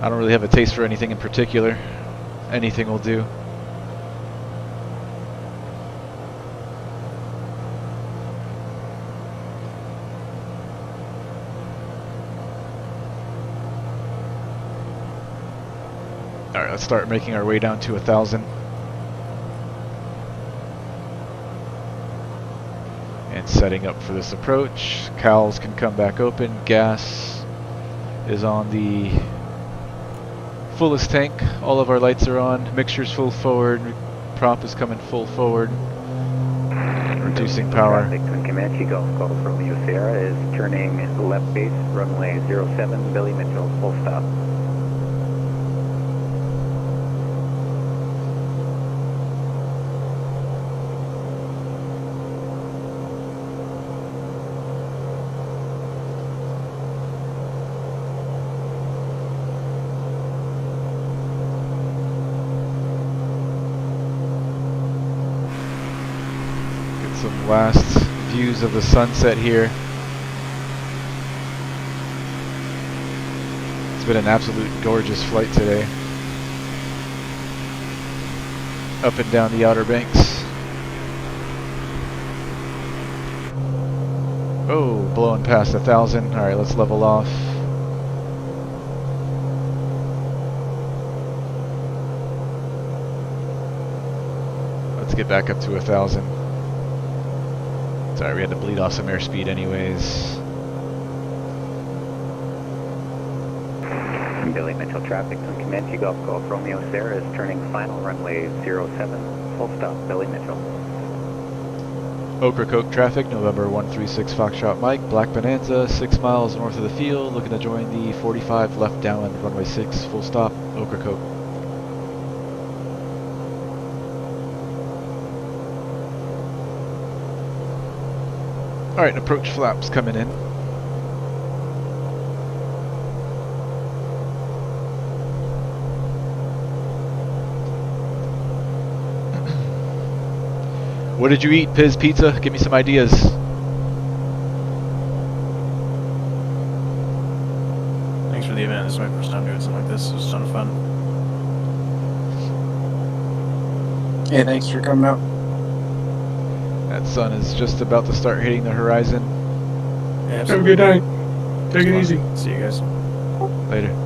[SPEAKER 3] I don't really have a taste for anything in particular. Anything will do. Alright, let's start making our way down to 1,000. And setting up for this approach. Cowls can come back open. Gas is on the fullest tank. All of our lights are on. Mixture's full forward. Prop is coming full forward. And reducing power.
[SPEAKER 5] Traffic, Twin Comanche, Golf Romeo Sierra is turning left base, runway 07, Billy Mitchell, full stop.
[SPEAKER 3] Some last views of the sunset here. It's been an absolute gorgeous flight today. Up and down the Outer Banks. Oh, blowing past 1,000. Alright, let's level off. Let's get back up to 1,000. Sorry, we had to bleed off some airspeed anyways.
[SPEAKER 5] Billy Mitchell traffic, Twin Comanche, Golf Romeo Sierra is turning final runway 07, full stop, Billy Mitchell.
[SPEAKER 3] Ocracoke traffic, November 136 Foxtrot Mike, Black Bonanza, 6 miles north of the field, looking to join the 45 left downwind, runway 6, full stop, Ocracoke. Alright, approach flaps coming in. What did you eat, Piz Pizza? Give me some ideas.
[SPEAKER 14] Thanks for the event. This is my first time doing something like this. It was a ton of fun.
[SPEAKER 16] Hey, thanks for coming out.
[SPEAKER 3] That sun is just about to start hitting the horizon.
[SPEAKER 14] Yeah,
[SPEAKER 17] Have a good night. Take it easy.
[SPEAKER 14] See you guys.
[SPEAKER 3] Later.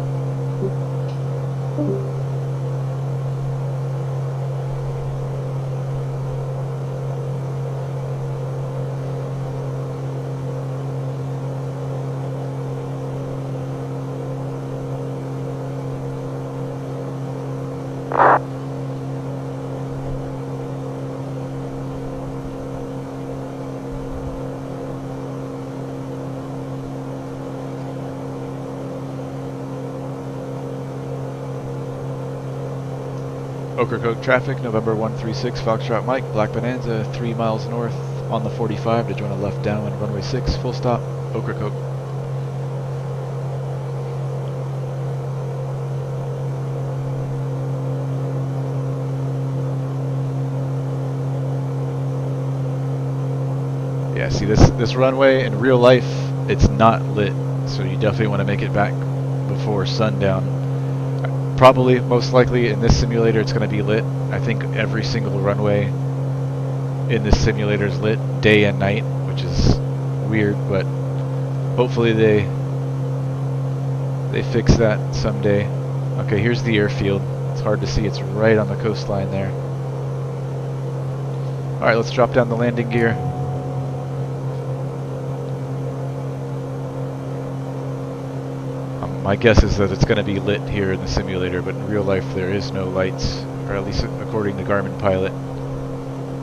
[SPEAKER 3] Ocracoke traffic, November 136 Foxtrot Mike, Black Bonanza, 3 miles north on the 45 to join a left downwind, runway 6, full stop, Ocracoke. Yeah, see this runway in real life, it's not lit, so you definitely want to make it back before sundown. Probably, most likely, in this simulator it's going to be lit. I think every single runway in this simulator is lit day and night, which is weird, but hopefully they fix that someday. Okay, here's the airfield. It's hard to see, it's right on the coastline there. Alright, let's drop down the landing gear. My guess is that it's going to be lit here in the simulator, but in real life there is no lights, or at least according to Garmin Pilot,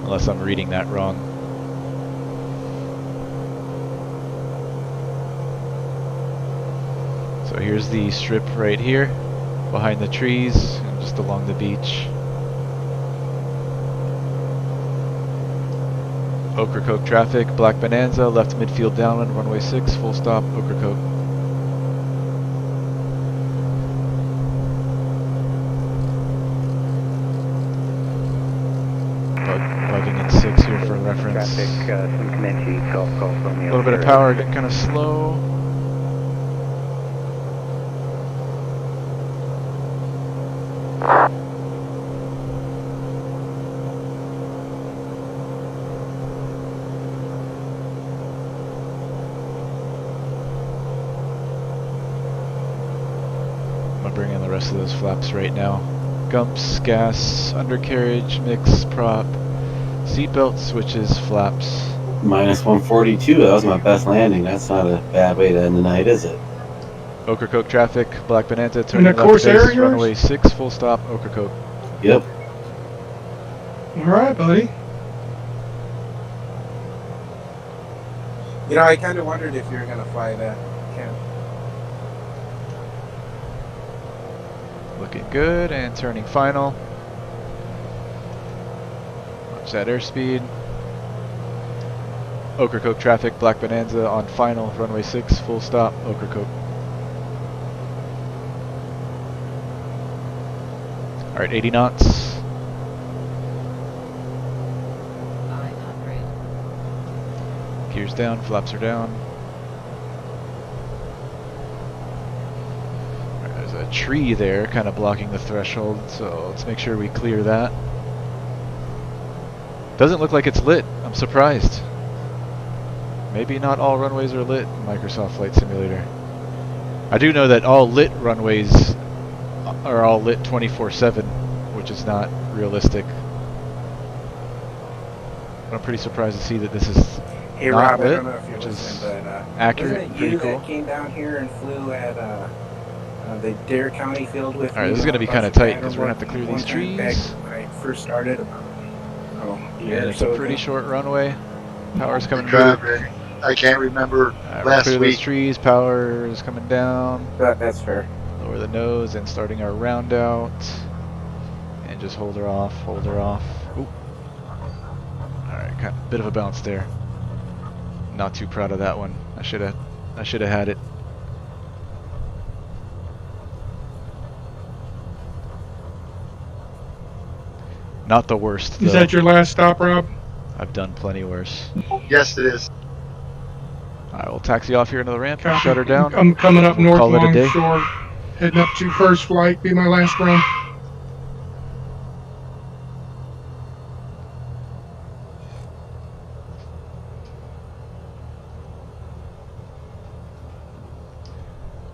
[SPEAKER 3] unless I'm reading that wrong. So here's the strip right here, behind the trees, and just along the beach. Ocracoke traffic, Black Bonanza, left midfield downwind, runway 6, full stop, Ocracoke. Bugging in 6 here for reference. A little bit of power, getting kind of slow. I'm gonna bring in the rest of those flaps right now. Gumps, gas, undercarriage, mix, prop, seatbelt, switches, flaps.
[SPEAKER 8] Minus 142, that was my best landing. That's not a bad way to end the night, is it?
[SPEAKER 3] Ocracoke traffic, Black Bonanza, turning left base, runway 6, full stop, Ocracoke.
[SPEAKER 8] Yep.
[SPEAKER 17] Alright, buddy.
[SPEAKER 16] You know, I kind of wondered if you were going to fly that, Ken.
[SPEAKER 3] Looking good, and turning final. Watch that airspeed. Ocracoke traffic, Black Bonanza on final, runway 6, full stop, Ocracoke. Alright, 80 knots.
[SPEAKER 18] 900.
[SPEAKER 3] Gears down, flaps are down. Right, there's a tree there kind of blocking the threshold, so let's make sure we clear that. Doesn't look like it's lit. I'm surprised. Maybe not all runways are lit in Microsoft Flight Simulator. I do know that all lit runways are all lit 24/7, which is not realistic. But I'm pretty surprised to see that this is
[SPEAKER 16] Hey
[SPEAKER 3] not
[SPEAKER 16] Rob,
[SPEAKER 3] lit,
[SPEAKER 16] I don't know if you're
[SPEAKER 3] which is
[SPEAKER 16] listening, but
[SPEAKER 3] accurate,
[SPEAKER 16] wasn't it
[SPEAKER 3] pretty
[SPEAKER 16] you
[SPEAKER 3] cool.
[SPEAKER 16] that came down here and flew at the Dare County field with me?
[SPEAKER 3] Alright, this is going to be kind of tight because we're going to have to clear these trees.
[SPEAKER 16] When I first started about a year
[SPEAKER 3] Yeah,
[SPEAKER 16] or
[SPEAKER 3] it's
[SPEAKER 16] so
[SPEAKER 3] a pretty
[SPEAKER 16] ago.
[SPEAKER 3] short runway. Power's coming
[SPEAKER 4] Could have
[SPEAKER 3] back.
[SPEAKER 4] been. I can't remember
[SPEAKER 3] We'll
[SPEAKER 4] last
[SPEAKER 3] clear
[SPEAKER 4] week.
[SPEAKER 3] those trees, power is coming down.
[SPEAKER 16] That's fair.
[SPEAKER 3] Lower the nose and starting our round out. And just hold her off, hold her off. Oop. Alright, kind of bit of a bounce there. Not too proud of that one. I should have had it. Not the worst, though.
[SPEAKER 17] Is that your last stop, Rob?
[SPEAKER 3] I've done plenty worse.
[SPEAKER 4] Yes, it is.
[SPEAKER 3] Alright, we'll taxi off here into the ramp,
[SPEAKER 17] Copy.
[SPEAKER 3] shut her down.
[SPEAKER 17] I'm coming up north
[SPEAKER 3] Call it a day.
[SPEAKER 17] Longshore, heading up to first flight, be my last run.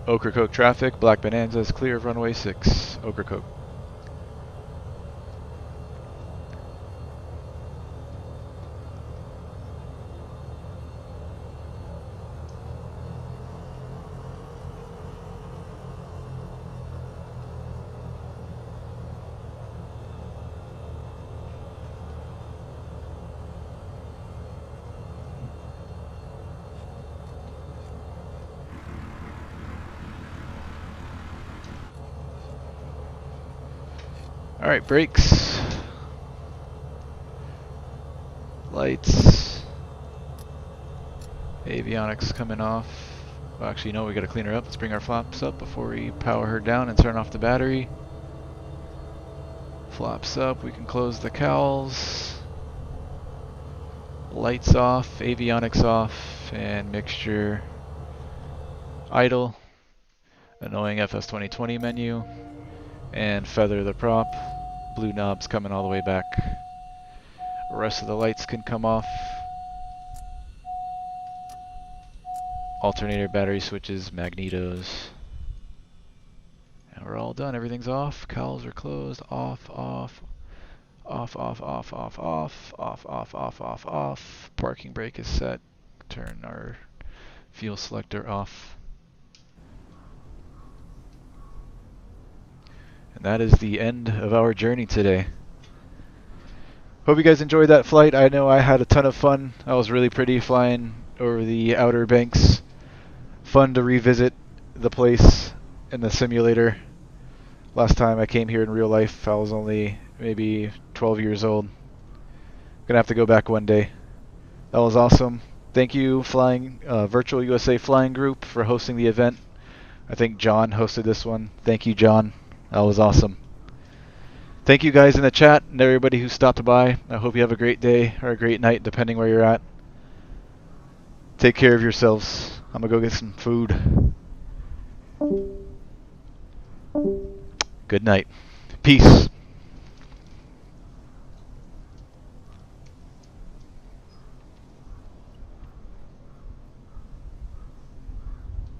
[SPEAKER 3] Ocracoke traffic, Black Bonanza is clear of runway 6, Ocracoke. Alright, brakes. Lights. Avionics coming off. Well, actually, no, we gotta clean her up. Let's bring our flaps up before we power her down and turn off the battery. Flaps up, we can close the cowls. Lights off, avionics off, and mixture idle. Annoying FS2020 menu. and feather the prop. Blue knob's coming all the way back. The rest of the lights can come off. Alternator, battery switches, magnetos. And we're all done. Everything's off. Cowls are closed. Off, off. Off, off, off, off, off. Off, off, off, off, off. Parking brake is set. Turn our fuel selector off. And that is the end of our journey today. Hope you guys enjoyed that flight. I know I had a ton of fun. That was really pretty flying over the Outer Banks. Fun to revisit the place in the simulator. Last time I came here in real life, I was only maybe 12 years old. Gonna have to go back one day. That was awesome. Thank you, Virtual USA Flying Group, for hosting the event. I think John hosted this one. Thank you, John. That was awesome. Thank you guys in the chat and everybody who stopped by. I hope you have a great day or a great night, depending where you're at. Take care of yourselves. I'm gonna go get some food. Good night. Peace.